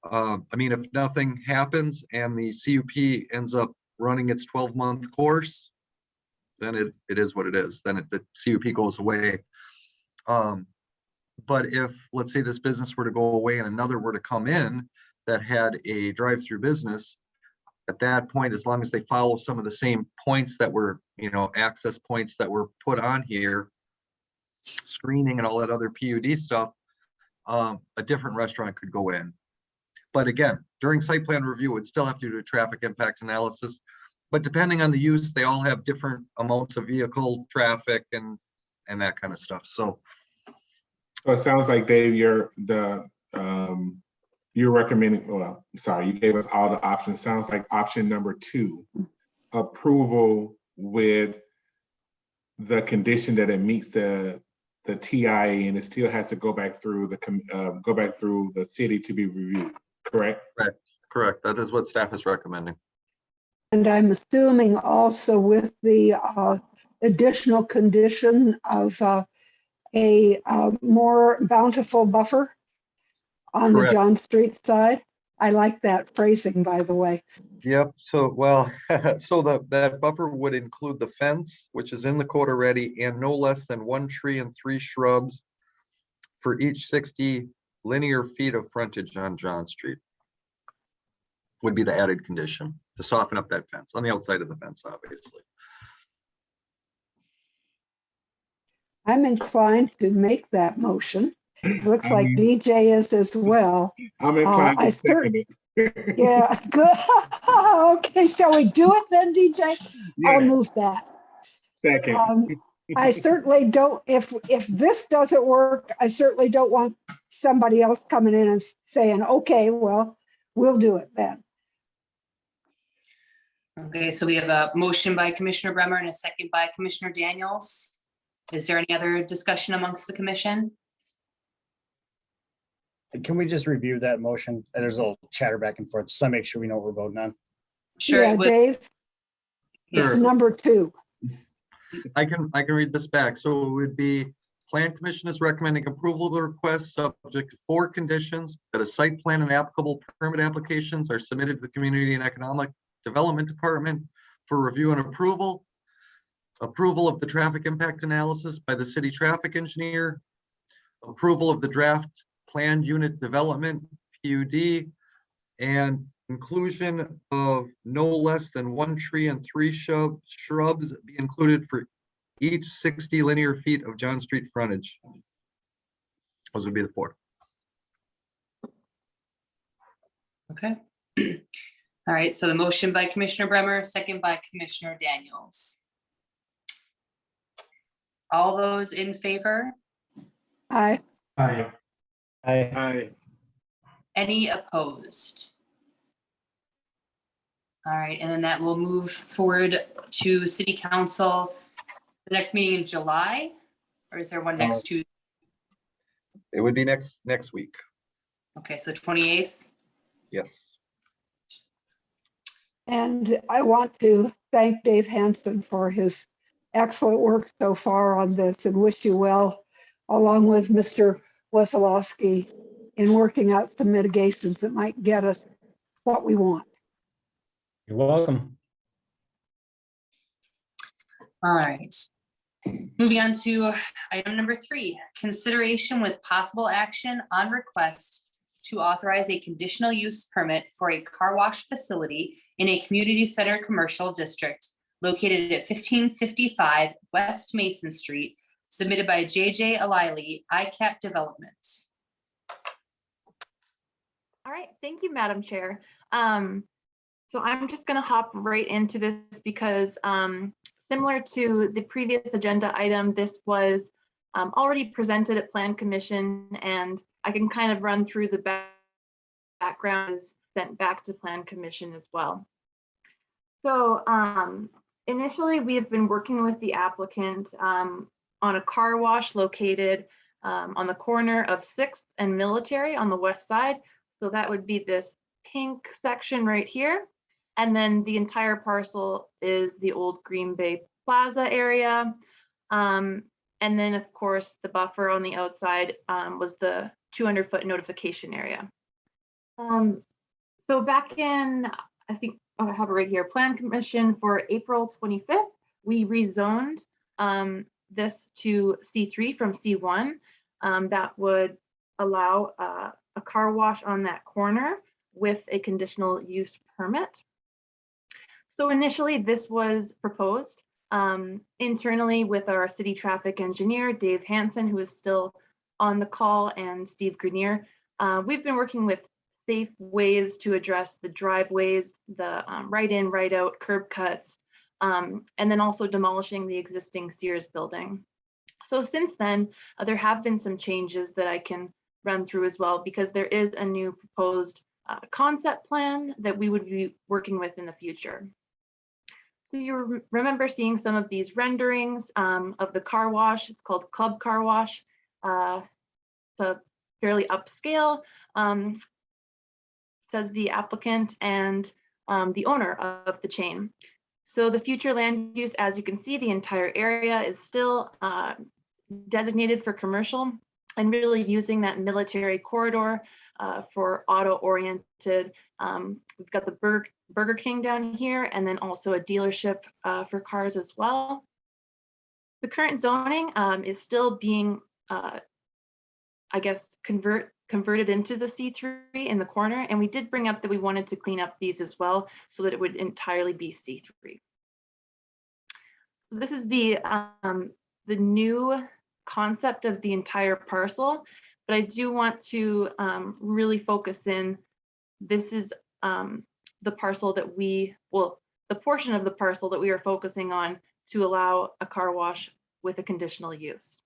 I mean, if nothing happens and the CUP ends up running its 12-month course, then it is what it is. Then the CUP goes away. But if, let's say, this business were to go away and another were to come in that had a drive-through business, at that point, as long as they follow some of the same points that were, access points that were put on here, screening and all that other PUD stuff, a different restaurant could go in. But again, during site plan review, it would still have to do a traffic impact analysis. But depending on the use, they all have different amounts of vehicle traffic and that kind of stuff. So it sounds like, Dave, you're recommending, well, sorry, you gave us all the options. Sounds like option number 2, approval with the condition that it meets the TIA and it still has to go back through the city to be reviewed, correct? Correct. That is what staff is recommending. And I'm assuming also with the additional condition of a more bountiful buffer on the John Street side. I like that phrasing, by the way. Yep. So, well, so that buffer would include the fence, which is in the code already, and no less than 1 tree and 3 shrubs for each 60 linear feet of frontage on John Street. Would be the added condition to soften up that fence on the outside of the fence, obviously. I'm inclined to make that motion. It looks like DJ is as well. I'm inclined to second it. Yeah, good. Okay, shall we do it then, DJ? Yes. I'll move that. Second. I certainly don't, if this doesn't work, I certainly don't want somebody else coming in and saying, okay, well, we'll do it then. Okay, so we have a motion by Commissioner Bremer and a second by Commissioner Daniels. Is there any other discussion amongst the commission? Can we just review that motion? There's a little chatter back and forth, so I make sure we know what we're voting on. Sure. Yeah, Dave, it's Sure. number 2. I can read this back. So it would be, Plan Commission is recommending approval of the request subject to 4 conditions: that a site plan and applicable permit applications are submitted to the Community and Economic Development Department for review and approval. Approval of the traffic impact analysis by the city traffic engineer. Approval of the draft planned unit development, PUD, and inclusion of no less than 1 tree and 3 shrubs be included for each 60 linear feet of John Street frontage. Those would be the 4. Okay. All right, so the motion by Commissioner Bremer, second by Commissioner Daniels. All those in favor? Aye. Aye. Aye. Any opposed? All right, and then that will move forward to City Council. The next meeting in July, or is there one next Tuesday? It would be next week. Okay, so 28th. Yes. And I want to thank Dave Hansen for his excellent work so far on this and wish you well, along with Mr. Wesolowski, in working out some mitigations that might get us what we want. You're welcome. All right. Moving on to item number 3, consideration with possible action on request to authorize a conditional use permit for a car wash facility in a community center commercial district located at 1555 West Mason Street, submitted by JJ Alili, ICAP Development. All right, thank you, Madam Chair. So I'm just going to hop right into this because similar to the previous agenda item, this was already presented at Plan Commission, and I can kind of run through the background sent back to Plan Commission as well. So initially, we have been working with the applicant on a car wash located on the corner of 6th and Military on the west side. So that would be this pink section right here. And then the entire parcel is the old Green Bay Plaza area. And then, of course, the buffer on the outside was the 200-foot notification area. So back in, I think I have it right here, Plan Commission for April 25th, we rezoned this to C3 from C1. That would allow a car wash on that corner with a conditional use permit. So initially, this was proposed internally with our city traffic engineer, Dave Hansen, who is still on the call, and Steve Grenier. We've been working with safe ways to address the driveways, the right in, right out curb cuts, and then also demolishing the existing Sears building. So since then, there have been some changes that I can run through as well, because there is a new proposed concept plan that we would be working with in the future. So you remember seeing some of these renderings of the car wash. It's called Club Car Wash. It's a fairly upscale, says the applicant and the owner of the chain. So the future land use, as you can see, the entire area is still designated for commercial, and really using that military corridor for auto-oriented. We've got the Burger King down here, and then also a dealership for cars as well. The current zoning is still being, I guess, converted into the C3 in the corner, and we did bring up that we wanted to clean up these as well so that it would entirely be C3. So this is the new concept of the entire parcel, but I do want to really focus in. This is the parcel that the portion of the parcel that we are focusing on to allow a car wash with a conditional use.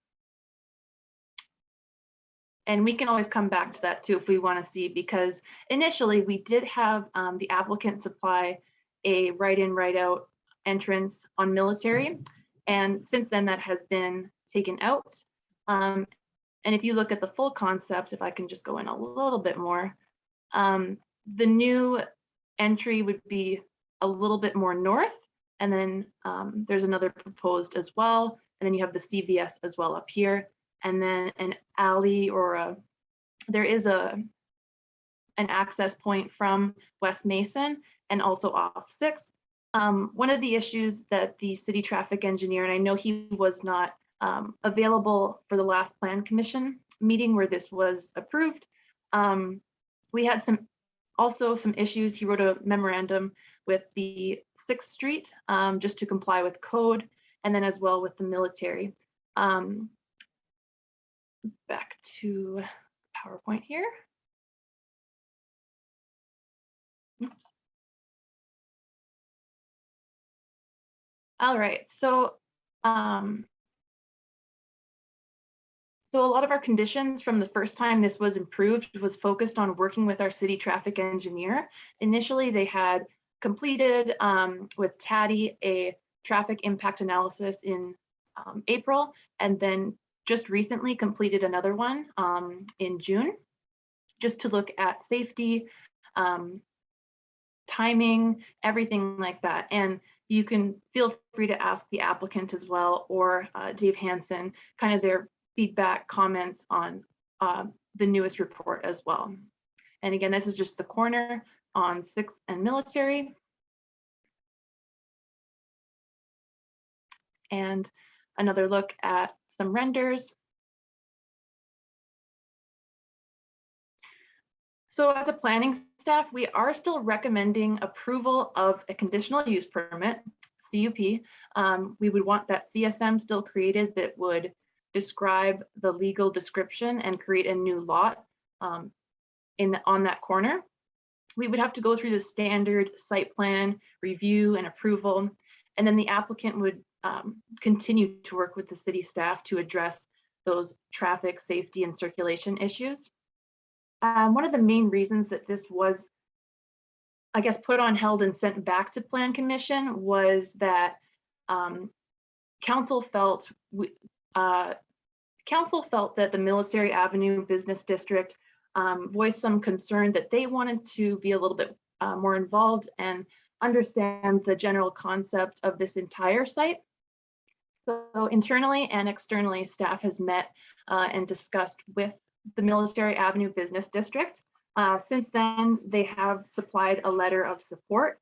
And we can always come back to that too if we want to see, because initially we did have the applicant supply a right-in, right-out entrance on Military, and since then that has been taken out. And if you look at the full concept, if I can just go in a little bit more, the new entry would be a little bit more north, and then there's another proposed as well, and then you have the CVS as well up here, and then an alley or there is an access point from West Mason and also off 6th. One of the issues that the city traffic engineer, and I know he was not available for the last plan commission meeting where this was approved. We had also some issues. He wrote a memorandum with the 6th Street just to comply with code, and then as well with the military. Back to PowerPoint here. Oops. All right, so so a lot of our conditions from the first time this was improved was focused on working with our city traffic engineer. Initially, they had completed with TADI a traffic impact analysis in April, and then just recently completed another one in June, just to look at safety, timing, everything like that. And you can feel free to ask the applicant as well, or Dave Hansen, kind of their feedback, comments on the newest report as well. And again, this is just the corner on 6th and Military. And another look at some renders. So as a planning staff, we are still recommending approval of a conditional use permit, CUP. We would want that CSM still created that would describe the legal description and create a new lot on that corner. We would have to go through the standard site plan review and approval, and then the applicant would continue to work with the city staff to address those traffic safety and circulation issues. One of the main reasons that this was, I guess, put on hold and sent back to Plan Commission was that council felt that the Military Avenue Business District voiced some concern that they wanted to be a little bit more involved and understand the general concept of this entire site. So internally and externally, staff has met and discussed with the Military Avenue Business District. Since then, they have supplied a letter of support.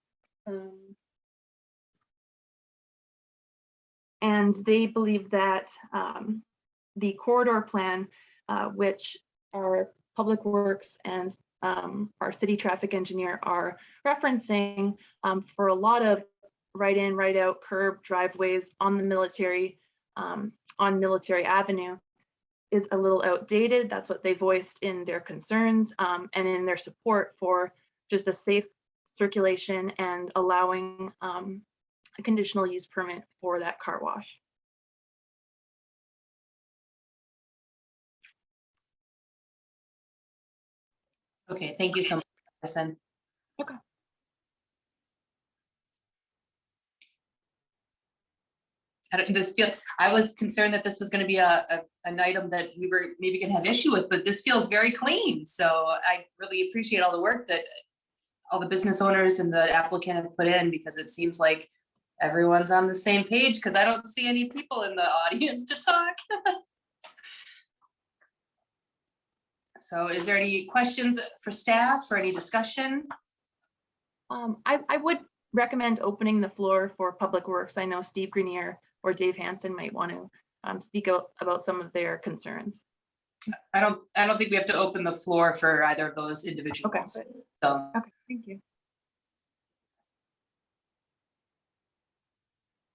And they believe that the corridor plan, which our Public Works and our city traffic engineer are referencing for a lot of right in, right out curb driveways on the Military, on Military Avenue, is a little outdated. That's what they voiced in their concerns and in their support for just a safe circulation and allowing a conditional use permit for that car wash. Okay, thank you so much, Allison. Okay. I was concerned that this was going to be an item that we were maybe going to have issue with, but this feels very clean. So I really appreciate all the work that all the business owners and the applicant have put in, because it seems like everyone's on the same page, because I don't see any people in the audience to talk. So is there any questions for staff or any discussion? I would recommend opening the floor for Public Works. I know Steve Grenier or Dave Hansen might want to speak out about some of their concerns. I don't think we have to open the floor for either of those individuals. Okay. So Okay, thank you.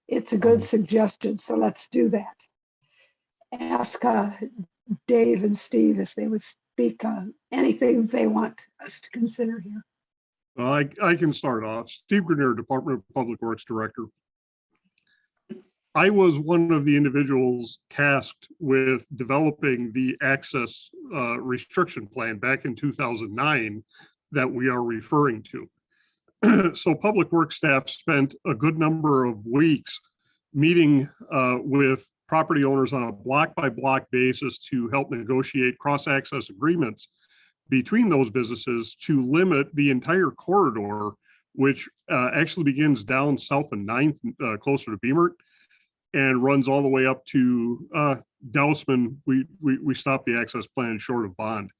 It's a good suggestion, so let's do that. Ask Dave and Steve if they would speak on anything they want us to consider here. I can start off. Steve Grenier, Department of Public Works Director. I was one of the individuals tasked with developing the access restriction plan back in 2009 that we are referring to. So Public Works staff spent a good number of weeks meeting with property owners on a block by block basis to help negotiate cross-access agreements between those businesses to limit the entire corridor, which actually begins down south of 9th, closer to Beemert, and runs all the way up to Dousman. We stopped the access plan short of Bond.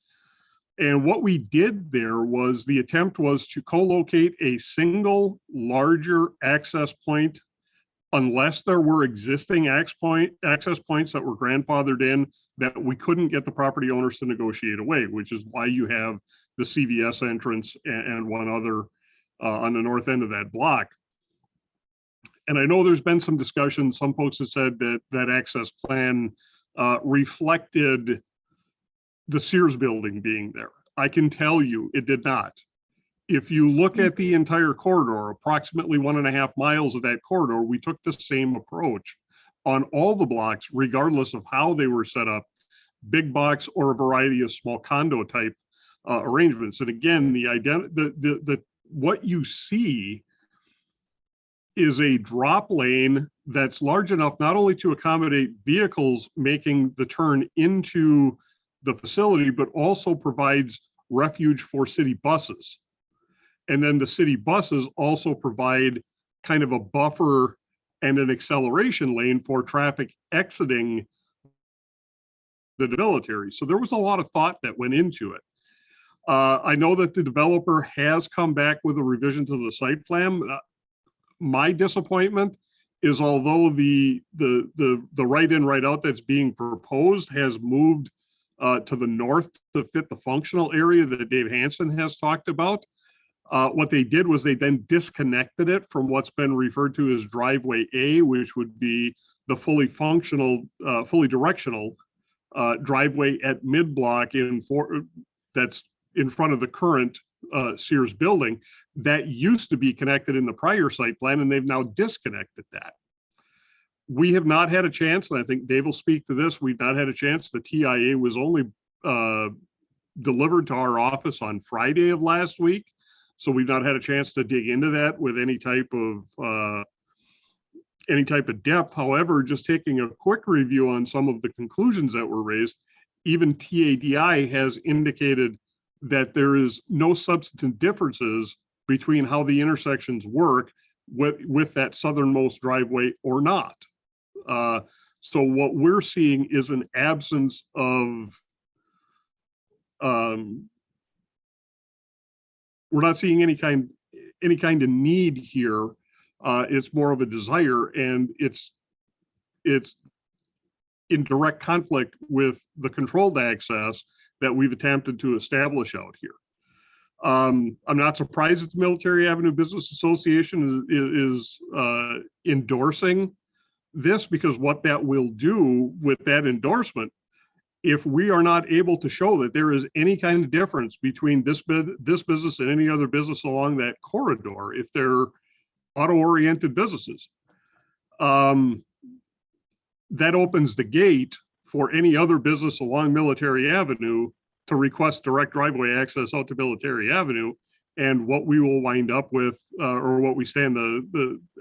And what we did there was the attempt was to co-locate a single larger access point unless there were existing access points that were grandfathered in that we couldn't get the property owners to negotiate away, which is why you have the CVS entrance and one other on the north end of that block. And I know there's been some discussion. Some folks have said that that access plan reflected the Sears building being there. I can tell you it did not. If you look at the entire corridor, approximately 1.5 miles of that corridor, we took the same approach on all the blocks, regardless of how they were set up, big box or a variety of small condo type arrangements. And again, what you see is a drop lane that's large enough not only to accommodate vehicles making the turn into the facility, but also provides refuge for city buses. And then the city buses also provide kind of a buffer and an acceleration lane for traffic exiting the military. So there was a lot of thought that went into it. I know that the developer has come back with a revision to the site plan. My disappointment is although the right in, right out that's being proposed has moved to the north to fit the functional area that Dave Hansen has talked about. What they did was they then disconnected it from what's been referred to as driveway A, which would be the fully functional, fully directional driveway at mid-block that's in front of the current Sears building that used to be connected in the prior site plan, and they've now disconnected that. We have not had a chance, and I think Dave will speak to this, we've not had a chance. The TIA was only delivered to our office on Friday of last week. So we've not had a chance to dig into that with any type of depth. However, just taking a quick review on some of the conclusions that were raised, even TADI has indicated that there is no substantive differences between how the intersections work with that southernmost driveway or not. So what we're seeing is an absence of we're not seeing any kind of need here. It's more of a desire, and it's in direct conflict with the controlled access that we've attempted to establish out here. I'm not surprised that the Military Avenue Business Association is endorsing this, because what that will do with that endorsement, if we are not able to show that there is any kind of difference between this business and any other business along that corridor, if they're auto-oriented businesses, that opens the gate for any other business along Military Avenue to request direct driveway access out to Military Avenue. And what we will wind up with, or what we stand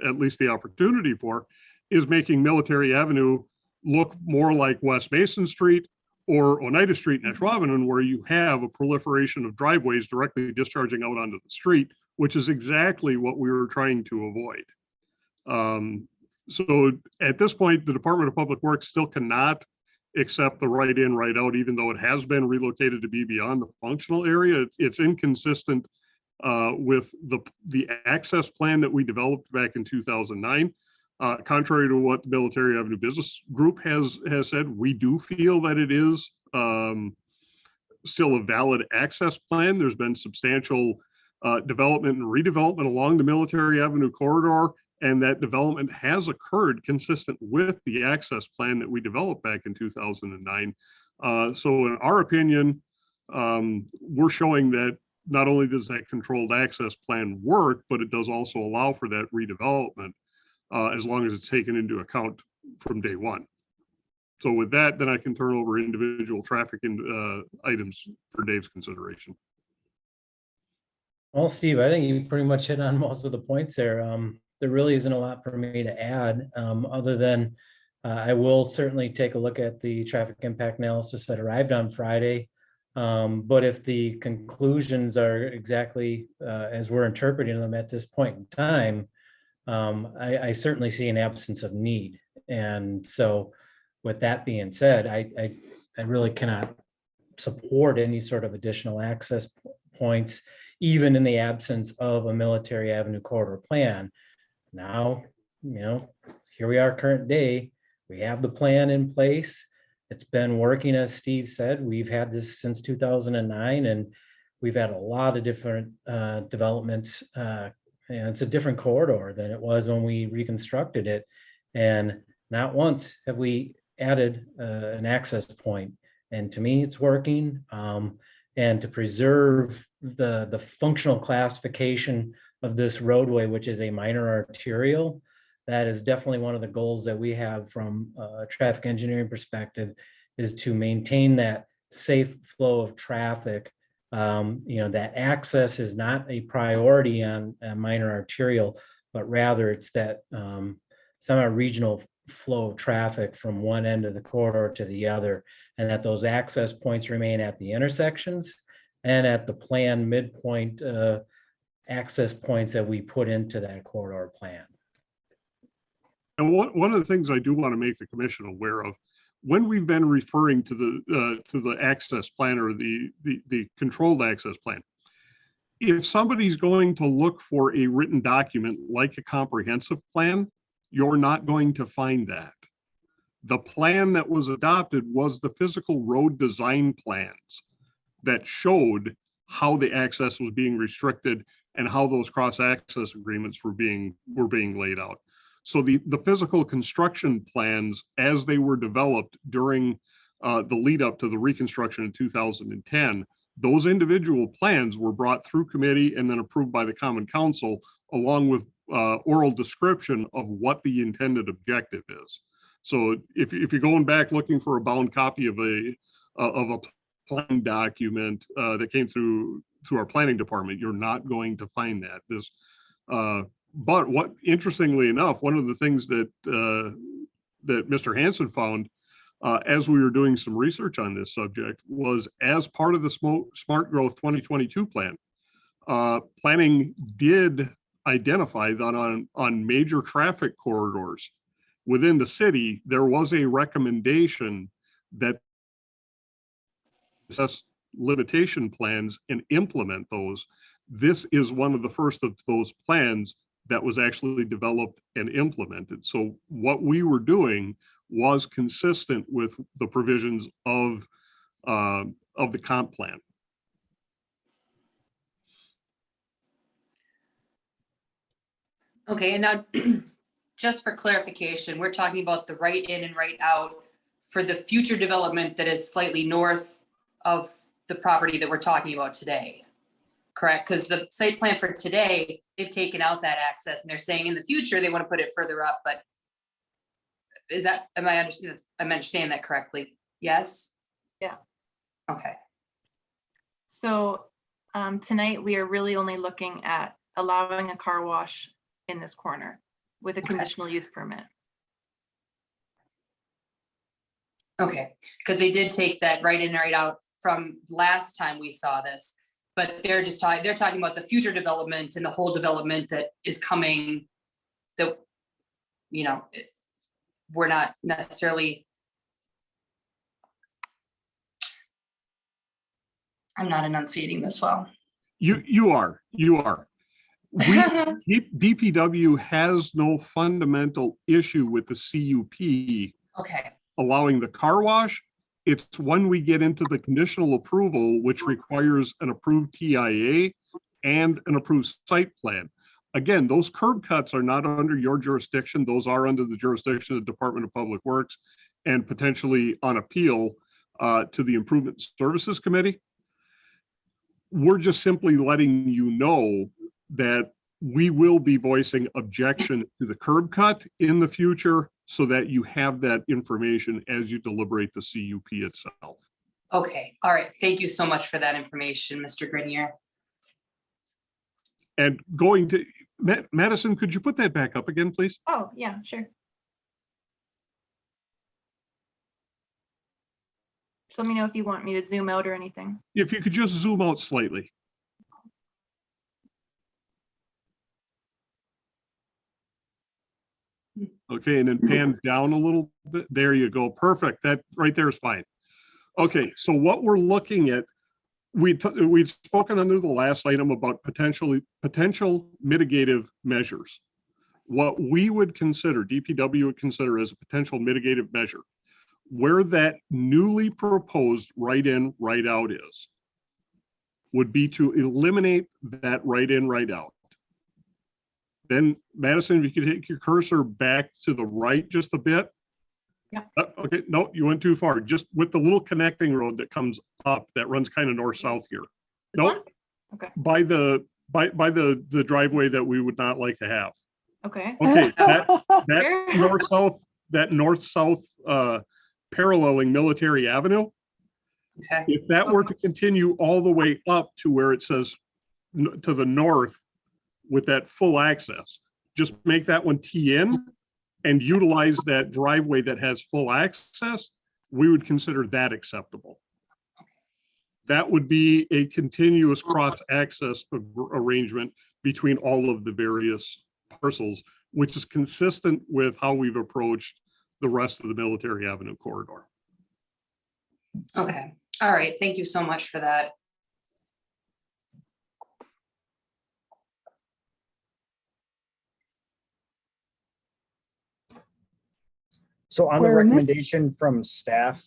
at least the opportunity for, is making Military Avenue look more like West Mason Street or Oneida Street in Ashwaubenon, where you have a proliferation of driveways directly discharging out onto the street, which is exactly what we were trying to avoid. So at this point, the Department of Public Works still cannot accept the right in, right out, even though it has been relocated to be beyond the functional area. It's inconsistent with the access plan that we developed back in 2009. Contrary to what the Military Avenue Business Group has said, we do feel that it is still a valid access plan. There's been substantial development and redevelopment along the Military Avenue corridor, and that development has occurred consistent with the access plan that we developed back in 2009. So in our opinion, we're showing that not only does that controlled access plan work, but it does also allow for that redevelopment, as long as it's taken into account from day one. So with that, then I can turn over individual traffic items for Dave's consideration. Well, Steve, I think you pretty much hit on most of the points there. There really isn't a lot for me to add, other than I will certainly take a look at the traffic impact analysis that arrived on Friday. But if the conclusions are exactly as we're interpreting them at this point in time, I certainly see an absence of need. And so with that being said, I really cannot support any sort of additional access points, even in the absence of a Military Avenue corridor plan. Now, here we are current day, we have the plan in place. It's been working, as Steve said. We've had this since 2009, and we've had a lot of different developments. And it's a different corridor than it was when we reconstructed it. And not once have we added an access point. And to me, it's working. And to preserve the functional classification of this roadway, which is a minor arterial, that is definitely one of the goals that we have from a traffic engineering perspective, is to maintain that safe flow of traffic. That access is not a priority on a minor arterial, but rather it's that semi-regional flow of traffic from one end of the corridor to the other, and that those access points remain at the intersections and at the planned midpoint access points that we put into that corridor plan. And one of the things I do want to make the commission aware of, when we've been referring to the access plan or the controlled access plan, if somebody's going to look for a written document like a comprehensive plan, you're not going to find that. The plan that was adopted was the physical road design plans that showed how the access was being restricted and how those cross-access agreements were being laid out. So the physical construction plans, as they were developed during the lead up to the reconstruction in 2010, those individual plans were brought through committee and then approved by the Common Council, along with oral description of what the intended objective is. So if you're going back looking for a bound copy of a plan document that came through our planning department, you're not going to find that. But what, interestingly enough, one of the things that that Mr. Hansen found as we were doing some research on this subject was, as part of the Smart Growth 2022 plan, planning did identify that on major traffic corridors within the city, there was a recommendation that assess limitation plans and implement those. This is one of the first of those plans that was actually developed and implemented. So what we were doing was consistent with the provisions of the comp plan. Okay, and now just for clarification, we're talking about the right in and right out for the future development that is slightly north of the property that we're talking about today, correct? Because the site plan for today, they've taken out that access and they're saying in the future they want to put it further up, but is that, am I understanding that correctly? Yes? Yeah. Okay. So tonight we are really only looking at allowing a car wash in this corner with a conditional use permit. Okay, because they did take that right in and right out from last time we saw this, but they're just talking, they're talking about the future development and the whole development that is coming, that, we're not necessarily, I'm not enunciating this well. You are. DPW has no fundamental issue with the CUP Okay, allowing the car wash. It's when we get into the conditional approval, which requires an approved TIA and an approved site plan. Again, those curb cuts are not under your jurisdiction. Those are under the jurisdiction of the Department of Public Works and potentially on appeal to the Improvement Services Committee. We're just simply letting you know that we will be voicing objection to the curb cut in the future so that you have that information as you deliberate the CUP itself. okay, all right. Thank you so much for that information, Mr. Grenier. And going to, Madison, could you put that back up again, please? Oh, yeah, sure. Just let me know if you want me to zoom out or anything. If you could just zoom out slightly. Okay, and then pan down a little bit. There you go. Perfect. That right there is fine. Okay, so what we're looking at, we'd spoken under the last item about potential mitigative measures. What we would consider, DPW would consider as a potential mitigative measure, where that newly proposed right-in, right-out is, would be to eliminate that right-in, right-out. Then Madison, if you could take your cursor back to the right just a bit. Yeah. Okay, no, you went too far. Just with the little connecting road that comes up, that runs kind of north-south here. This one? Nope, Okay, by the driveway that we would not like to have. okay. Okay, that Sure. north-south paralleling Military Avenue. Okay, If that were to continue all the way up to where it says to the north with that full access, just make that one tee in and utilize that driveway that has full access, we would consider that acceptable. That would be a continuous cross access arrangement between all of the various parcels, which is consistent with how we've approached the rest of the Military Avenue corridor. okay. All right, thank you so much for that. So on the Where in this- recommendation from staff,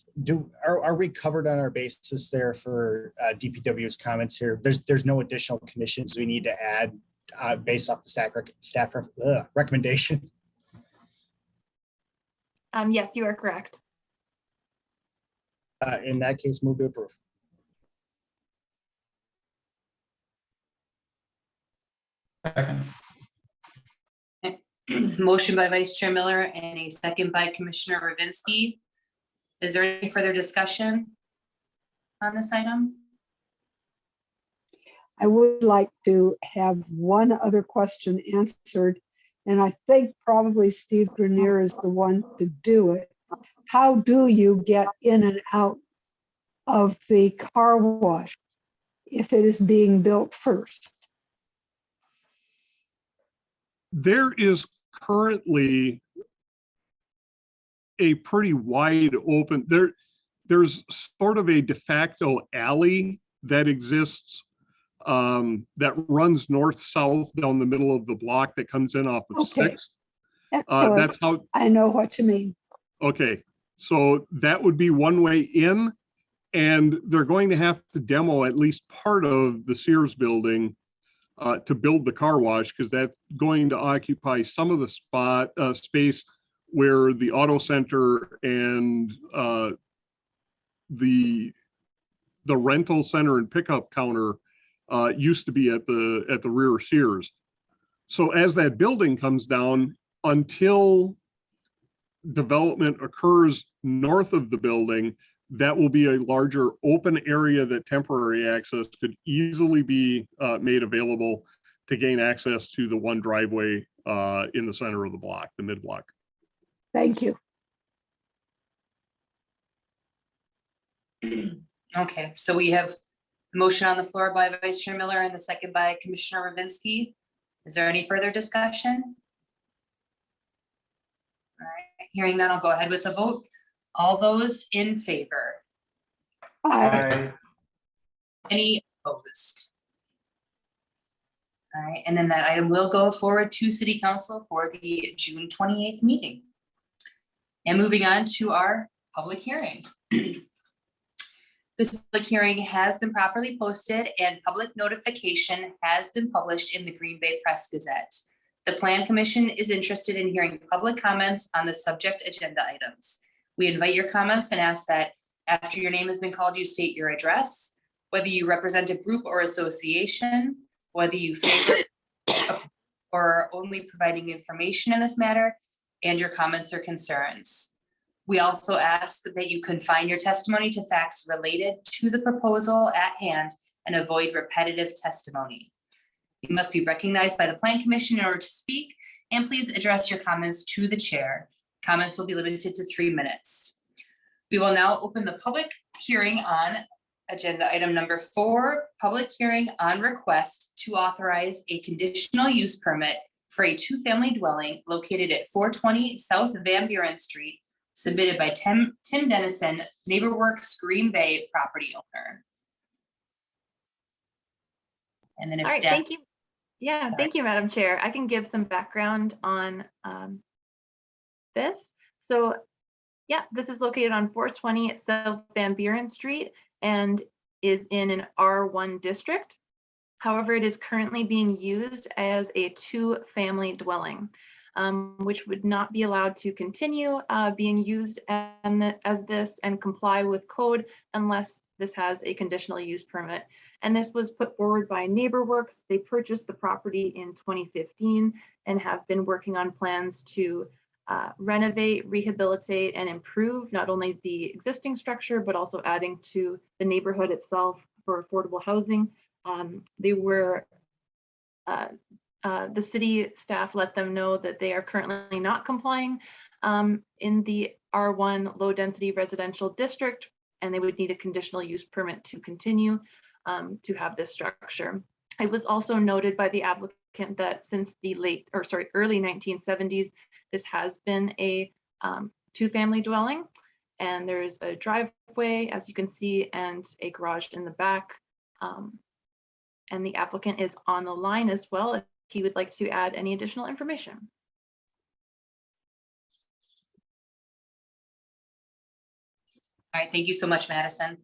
are we covered on our basis there for DPW's comments here? There's no additional conditions we need to add based off the staff recommendation? Yes, you are correct. In that case, move to approve. Second. Motion by Vice Chair Miller and a second by Commissioner Ravinsky. Is there any further discussion on this item? I would like to have one other question answered, and I think probably Steve Grenier is the one to do it. How do you get in and out of the car wash if it is being built first? There is currently a pretty wide open, there's sort of a de facto alley that exists that runs north-south down the middle of the block that comes in off of Okay. 6th. Excellent. That's how, I know what you mean. okay, so that would be one way in, and they're going to have to demo at least part of the Sears building to build the car wash, because that's going to occupy some of the space where the auto center and the rental center and pickup counter used to be at the rear Sears. So as that building comes down, until development occurs north of the building, that will be a larger open area that temporary access could easily be made available to gain access to the one driveway in the center of the block, the mid block. Thank you. Okay, so we have a motion on the floor by Vice Chair Miller and the second by Commissioner Ravinsky. Is there any further discussion? All right, hearing none, I'll go ahead with the vote. All those in favor? I, Any opposed? All right, and then that item will go forward to City Council for the June 28th meeting. And moving on to our public hearing. This public hearing has been properly posted and public notification has been published in the Green Bay Press Gazette. The Plan Commission is interested in hearing public comments on the subject agenda items. We invite your comments and ask that after your name has been called, you state your address, whether you represent a group or association, whether you favor or only providing information in this matter, and your comments or concerns. We also ask that you confine your testimony to facts related to the proposal at hand and avoid repetitive testimony. You must be recognized by the Plan Commission in order to speak, and please address your comments to the chair. Comments will be limited to 3 minutes. We will now open the public hearing on agenda item number 4, public hearing on request to authorize a conditional use permit for a 2-family dwelling located at 420 South Van Buren Street, submitted by Tim Dennison, NeighborWorks Green Bay property owner. And then if All right, staff, thank you. Yeah, thank you, Madam Chair. I can give some background on this. So yeah, this is located on 420 South Van Buren Street and is in an R1 district. However, it is currently being used as a 2-family dwelling, which would not be allowed to continue being used as this and comply with code unless this has a conditional use permit. And this was put forward by NeighborWorks. They purchased the property in 2015 and have been working on plans to renovate, rehabilitate, and improve not only the existing structure, but also adding to the neighborhood itself for affordable housing. They were, the city staff let them know that they are currently not complying in the R1 low density residential district, and they would need a conditional use permit to continue to have this structure. It was also noted by the applicant that since the early 1970s, this has been a 2-family dwelling, and there's a driveway, as you can see, and a garage in the back. And the applicant is on the line as well if he would like to add any additional information. all right, thank you so much, Madison.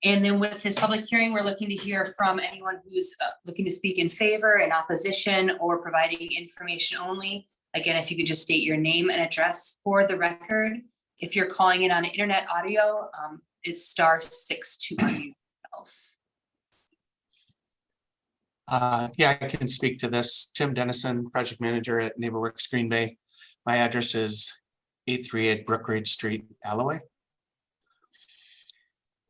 And then with this public hearing, we're looking to hear from anyone who's looking to speak in favor, in opposition, or providing information only. Again, if you could just state your name and address for the record. If you're calling in on internet audio, it's *6 to unmute yourself. Yeah, I can speak to this. Tim Dennison, project manager at NeighborWorks Green Bay. My address is 838 Brookridge Street, Alloway.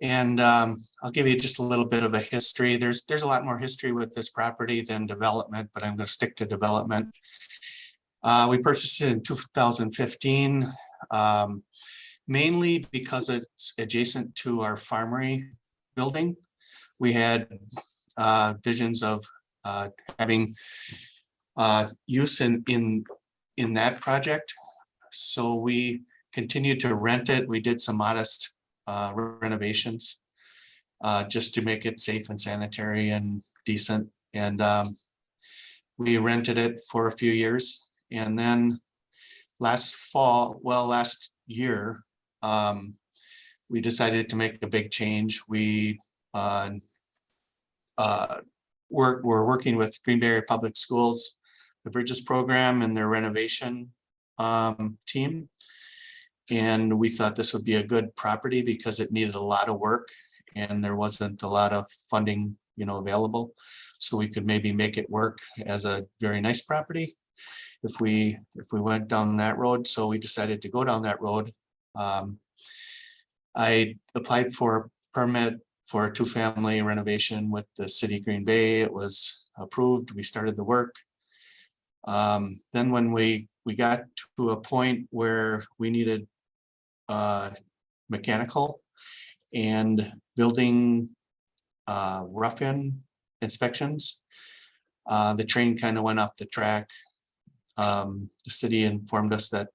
And I'll give you just a little bit of a history. There's a lot more history with this property than development, but I'm going to stick to development. We purchased it in 2015, mainly because it's adjacent to our farmery building. We had visions of having use in that project. So we continued to rent it. We did some modest renovations just to make it safe and sanitary and decent. And we rented it for a few years. And then last year, we decided to make a big change. We're working with Green Bay Public Schools, the Bridges program, and their renovation team. And we thought this would be a good property because it needed a lot of work and there wasn't a lot of funding, available. So we could maybe make it work as a very nice property if we went down that road. So we decided to go down that road. I applied for a permit for a 2-family renovation with the city of Green Bay. It was approved. We started the work. Then when we got to a point where we needed mechanical and building rough-in inspections, the train kind of went off the track. The city informed us that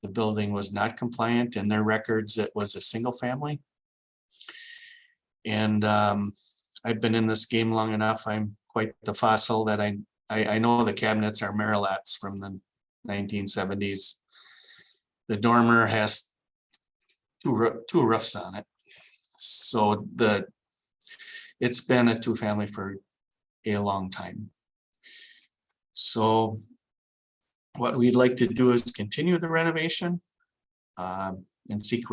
the building was not compliant. In their records, it was a single family. And I've been in this game long enough. I'm quite the fossil that I know the cabinets are Merilats from the 1970s. The dormer has two roofs on it. So it's been a 2-family for a long time. So what we'd like to do is continue the renovation and seek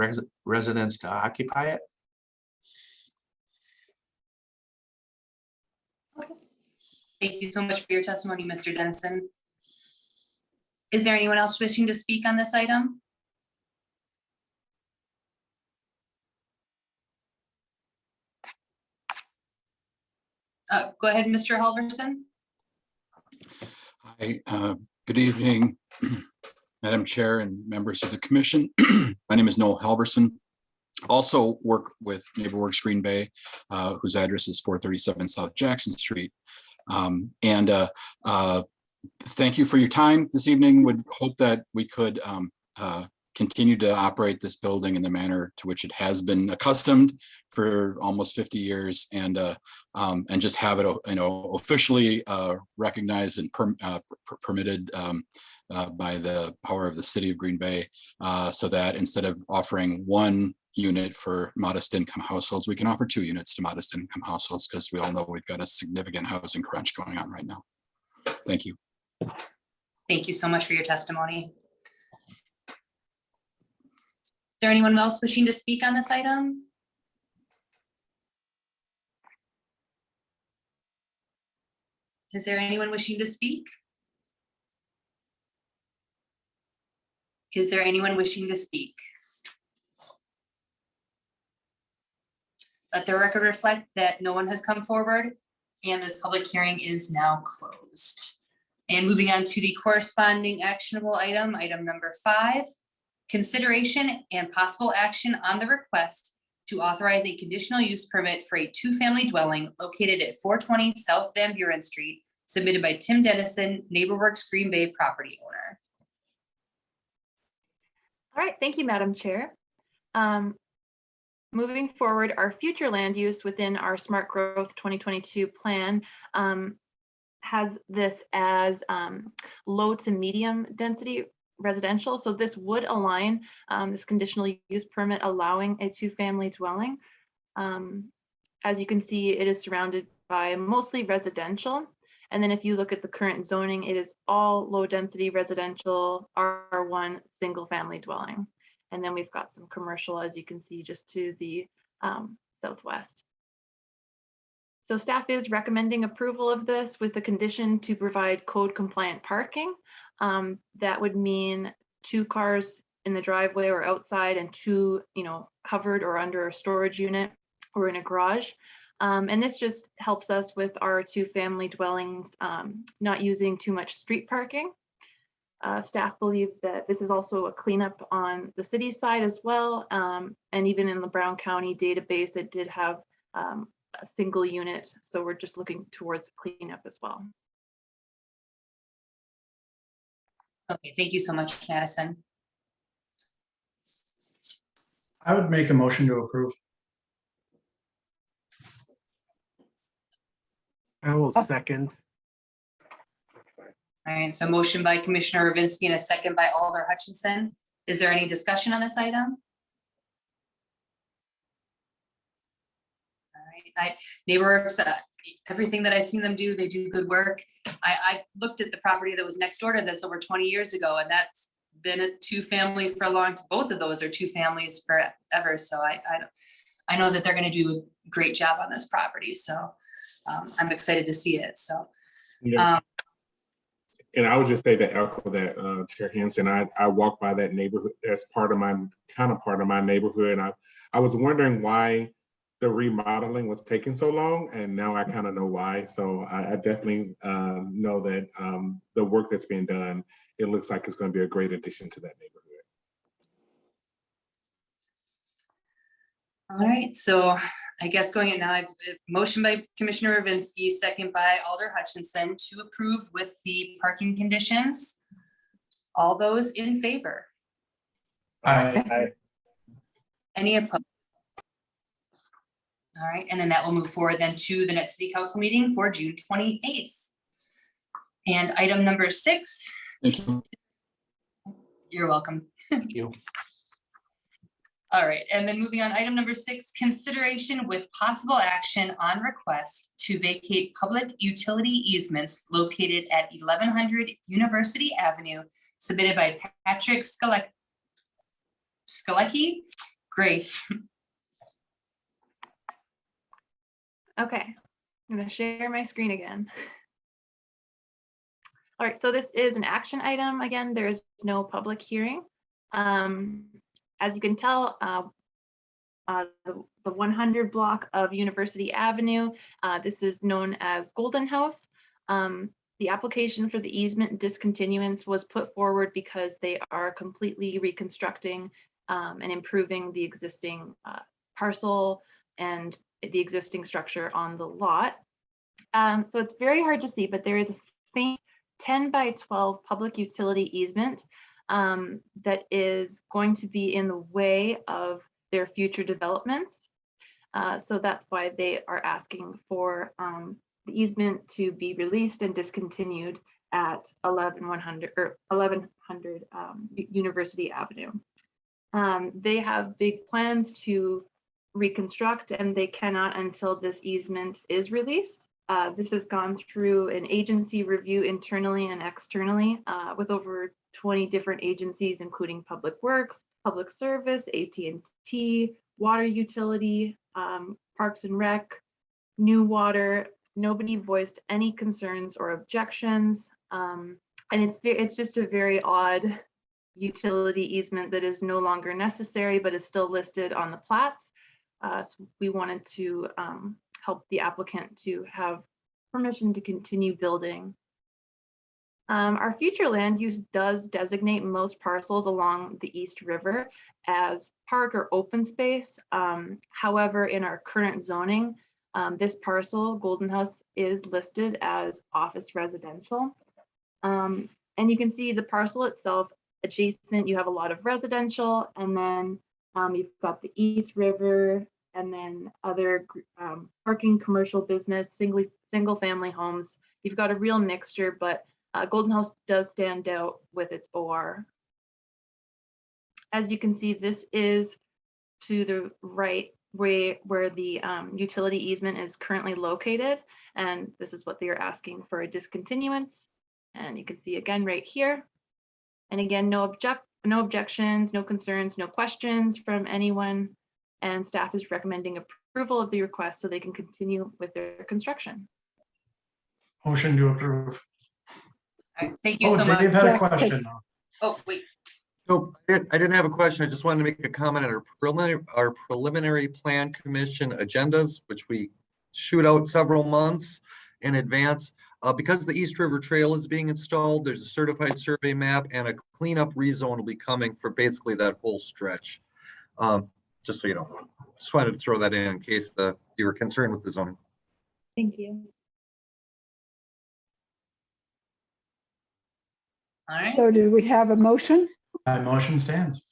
residents to occupy it. Okay. Thank you so much for your testimony, Mr. Dennison. Is there anyone else wishing to speak on this item? Go ahead, Mr. Halverson. Hi, good evening, Madam Chair and members of the commission. My name is Noel Halverson. Also work with NeighborWorks Green Bay, whose address is 437 South Jackson Street. Thank you for your time this evening. Would hope that we could continue to operate this building in the manner to which it has been accustomed for almost 50 years, and just have it, officially recognized and permitted by the power of the city of Green Bay, so that instead of offering one unit for modest income households, we can offer 2 units to modest income households, because we all know we've got a significant housing crunch going on right now. Thank you. Thank you so much for your testimony. Is there anyone else wishing to speak on this item? Is there anyone wishing to speak? Is there anyone wishing to speak? Let the record reflect that no one has come forward, and this public hearing is now closed. And moving on to the corresponding actionable item, item number 5, consideration and possible action on the request to authorize a conditional use permit for a 2-family dwelling located at 420 South Van Buren Street, submitted by Tim Dennison, NeighborWorks Green Bay property owner. All right, thank you, Madam Chair. Moving forward, our future land use within our Smart Growth 2022 plan has this as low to medium density residential. So this would align this conditional use permit allowing a 2-family dwelling. As you can see, it is surrounded by mostly residential. And then if you look at the current zoning, it is all low density residential, R1 single family dwelling. And then we've got some commercial, as you can see, just to the southwest. So staff is recommending approval of this with the condition to provide code compliant parking. That would mean 2 cars in the driveway or outside, and 2, covered or under a storage unit or in a garage. And this just helps us with our 2-family dwellings, not using too much street parking. Staff believe that this is also a cleanup on the city side as well. And even in the Brown County database, it did have a single unit. So we're just looking towards cleanup as well. Okay, thank you so much, Madison. I would make a motion to approve. I will second. All right, so motion by Commissioner Ravinsky and a second by Alder Hutchinson. Is there any discussion on this item? All right, NeighborWorks, everything that I've seen them do, they do good work. I looked at the property that was next door to this over 20 years ago, and that's been a 2-family for a long time. Both of those are 2 families forever. So I know that they're going to do a great job on this property. So I'm excited to see it. So. Yeah. And I would just say to echo that, Chair Hansen, I walk by that neighborhood. That's part of my neighborhood. And I was wondering why the remodeling was taking so long, and now I kind of know why. So I definitely know that the work that's being done, it looks like it's going to be a great addition to that neighborhood. All right, so I guess going it now, I've motion by Commissioner Ravinsky, second by Alder Hutchinson to approve with the parking conditions. All those in favor? Aye. Any opposed? All right, and then that will move forward then to the next city council meeting for June 28th. And item number 6. Thank you. You're welcome. Thank you. All right, and then moving on, item number 6, consideration with possible action on request to vacate public utility easements located at 1100 University Avenue, submitted by Patrick Skalecki, Grafe. Okay, I'm going to share my screen again. All right, so this is an action item. Again, there is no public hearing. As you can tell, the 100 block of University Avenue, this is known as Golden House. The application for the easement discontinuance was put forward because they are completely reconstructing and improving the existing parcel and the existing structure on the lot. So it's very hard to see, but there is a faint 10 by 12 public utility easement that is going to be in the way of their future developments. So that's why they are asking for the easement to be released and discontinued at 1100 University Avenue. They have big plans to reconstruct, and they cannot until this easement is released. This has gone through an agency review internally and externally with over 20 different agencies, including Public Works, Public Service, AT&T, Water Utility, Parks and Rec, New Water. Nobody voiced any concerns or objections. And it's just a very odd utility easement that is no longer necessary, but is still listed on the plats. So we wanted to help the applicant to have permission to continue building. Our future land use does designate most parcels along the East River as park or open space. However, in our current zoning, this parcel, Golden House, is listed as office residential. And you can see the parcel itself adjacent, you have a lot of residential, and then you've got the East River, and then other parking, commercial business, single family homes. You've got a real mixture, but Golden House does stand out with its OR. As you can see, this is to the right where the utility easement is currently located, and this is what they are asking for a discontinuance. And you can see again right here. And again, no objections, no concerns, no questions from anyone. And staff is recommending approval of the request so they can continue with their construction. Motion to approve. All right, thank you so much. Dave had a question. Oh, wait. So I didn't have a question. I just wanted to make a comment on our preliminary plan commission agendas, which we shoot out several months in advance. Because the East River Trail is being installed, there's a certified survey map and a cleanup rezone will be coming for basically that whole stretch. Just so you know, just wanted to throw that in case you were concerned with the zoning. Thank you. All right. So do we have a motion? Motion stands.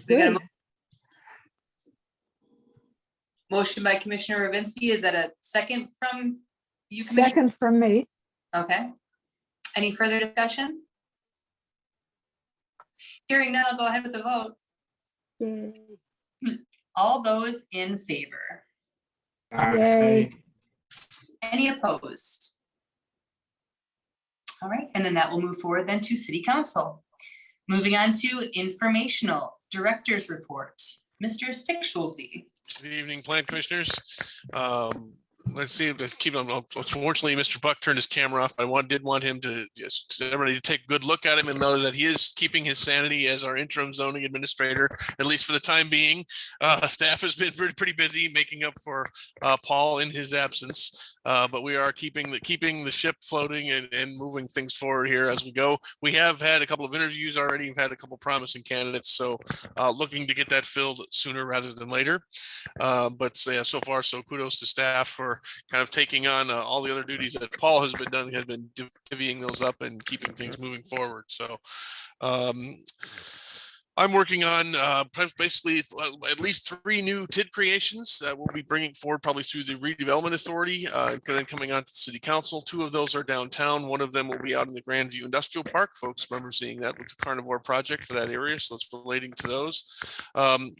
We got a Good. motion by Commissioner Ravinsky. Is that a second from you, Commissioner? Second from me. Okay. Any further discussion? Hearing none, I'll go ahead with the vote. Yay. All those in favor? Yay. Any opposed? All right, and then that will move forward then to City Council. Moving on to informational director's report. Mr. Stick-Schulte. Good evening, Plan Commissioners. Let's see, keep on. Unfortunately, Mr. Buck turned his camera off. I did want him to just everybody to take a good look at him and know that he is keeping his sanity as our interim zoning administrator, at least for the time being. Staff has been pretty busy making up for Paul in his absence. But we are keeping the ship floating and moving things forward here as we go. We have had a couple of interviews already. We've had a couple promising candidates, so looking to get that filled sooner rather than later. But yeah, so far, so kudos to staff for kind of taking on all the other duties that Paul has been divvying those up and keeping things moving forward. So I'm working on basically at least 3 new TID creations that we'll be bringing forward probably through the redevelopment authority and then coming on to the city council. 2 of those are downtown. 1 of them will be out in the Grandview Industrial Park. Folks remember seeing that with the carnivore project for that area. So it's relating to those.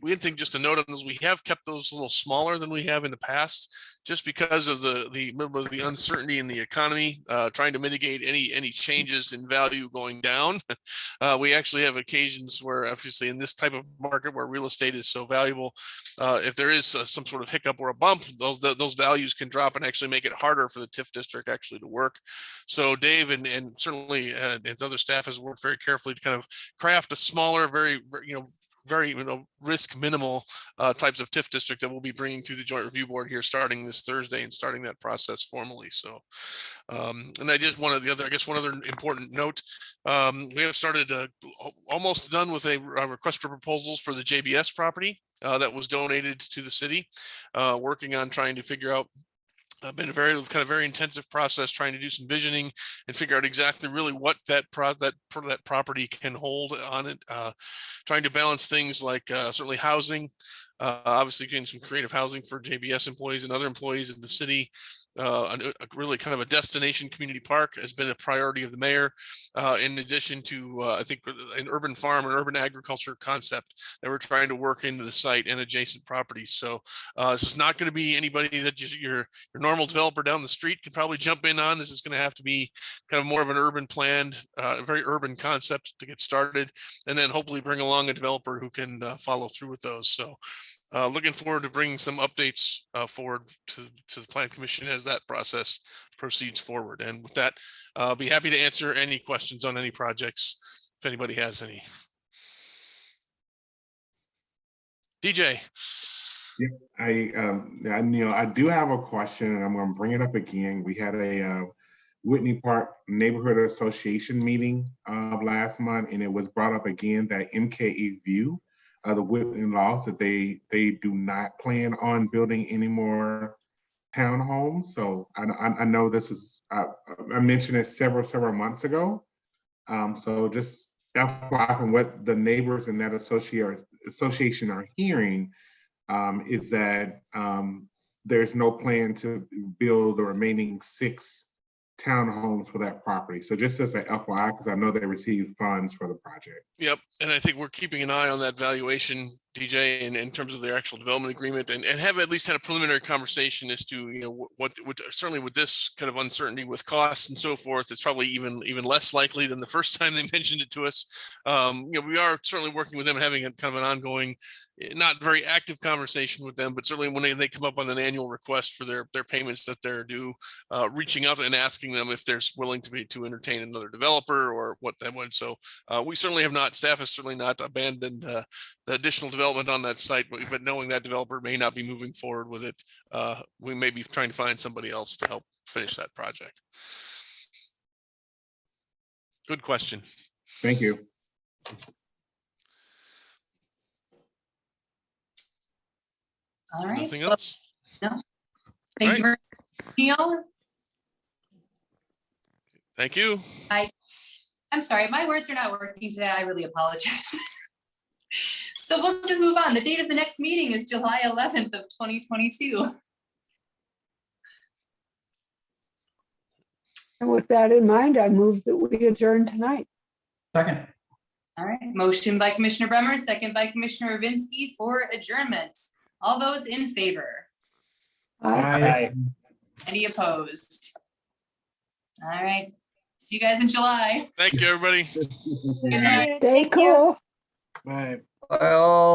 We didn't think just a note on those. We have kept those a little smaller than we have in the past, just because of the uncertainty in the economy, trying to mitigate any changes in value going down. We actually have occasions where, obviously, in this type of market where real estate is so valuable, if there is some sort of hiccup or a bump, those values can drop and actually make it harder for the TIF district actually to work. So Dave and certainly his other staff has worked very carefully to kind of craft a smaller, very risk minimal types of TIF district that we'll be bringing to the Joint Review Board here starting this Thursday and starting that process formally. So, and I just one other important note, we have started almost done with a request for proposals for the JBS property that was donated to the city, working on trying to figure out been a very intensive process trying to do some visioning and figure out exactly really what that property can hold on it. Trying to balance things like certainly housing, obviously getting some creative housing for JBS employees and other employees in the city. Really kind of a destination community park has been a priority of the mayor, in addition to I think an urban farm and urban agriculture concept that we're trying to work into the site and adjacent properties. So this is not going to be anybody that just your normal developer down the street can probably jump in on. This is going to have to be kind of more of an urban planned, very urban concept to get started, and then hopefully bring along a developer who can follow through with those. So looking forward to bringing some updates forward to the Plan Commission as that process proceeds forward. And with that, I'll be happy to answer any questions on any projects if anybody has any. DJ. I do have a question, and I'm going to bring it up again. We had a Whitney Park Neighborhood Association meeting last month, and it was brought up again that MKE View, the Whitney laws, that they do not plan on building any more townhomes. So I know this was I mentioned it several months ago. So just FYI, from what the neighbors in that association are hearing, is that there's no plan to build the remaining 6 townhomes for that property. So just as a FYI, because I know they received funds for the project. Yep, and I think we're keeping an eye on that valuation, DJ, in terms of their actual development agreement, and have at least had a preliminary conversation as to what certainly with this kind of uncertainty with costs and so forth, it's probably even less likely than the first time they mentioned it to us. We are certainly working with them and having a kind of an ongoing, not very active conversation with them, but certainly when they come up on an annual request for their payments that they're due, reaching out and asking them if they're willing to entertain another developer or what that would. So we certainly have not, staff has certainly not abandoned the additional development on that site, but knowing that developer may not be moving forward with it, we may be trying to find somebody else to help finish that project. Good question. Thank you. All right. Nothing else? No. Thank you very much, Neil. Thank you. I'm sorry, my words are not working today. I really apologize. So we'll just move on. The date of the next meeting is July 11th of 2022. And with that in mind, I move that we adjourn tonight. Second. All right, motion by Commissioner Bremer, second by Commissioner Ravinsky for adjournment. All those in favor? Aye. Any opposed? All right, see you guys in July. Thank you, everybody. Good night. Stay cool. Right. Well.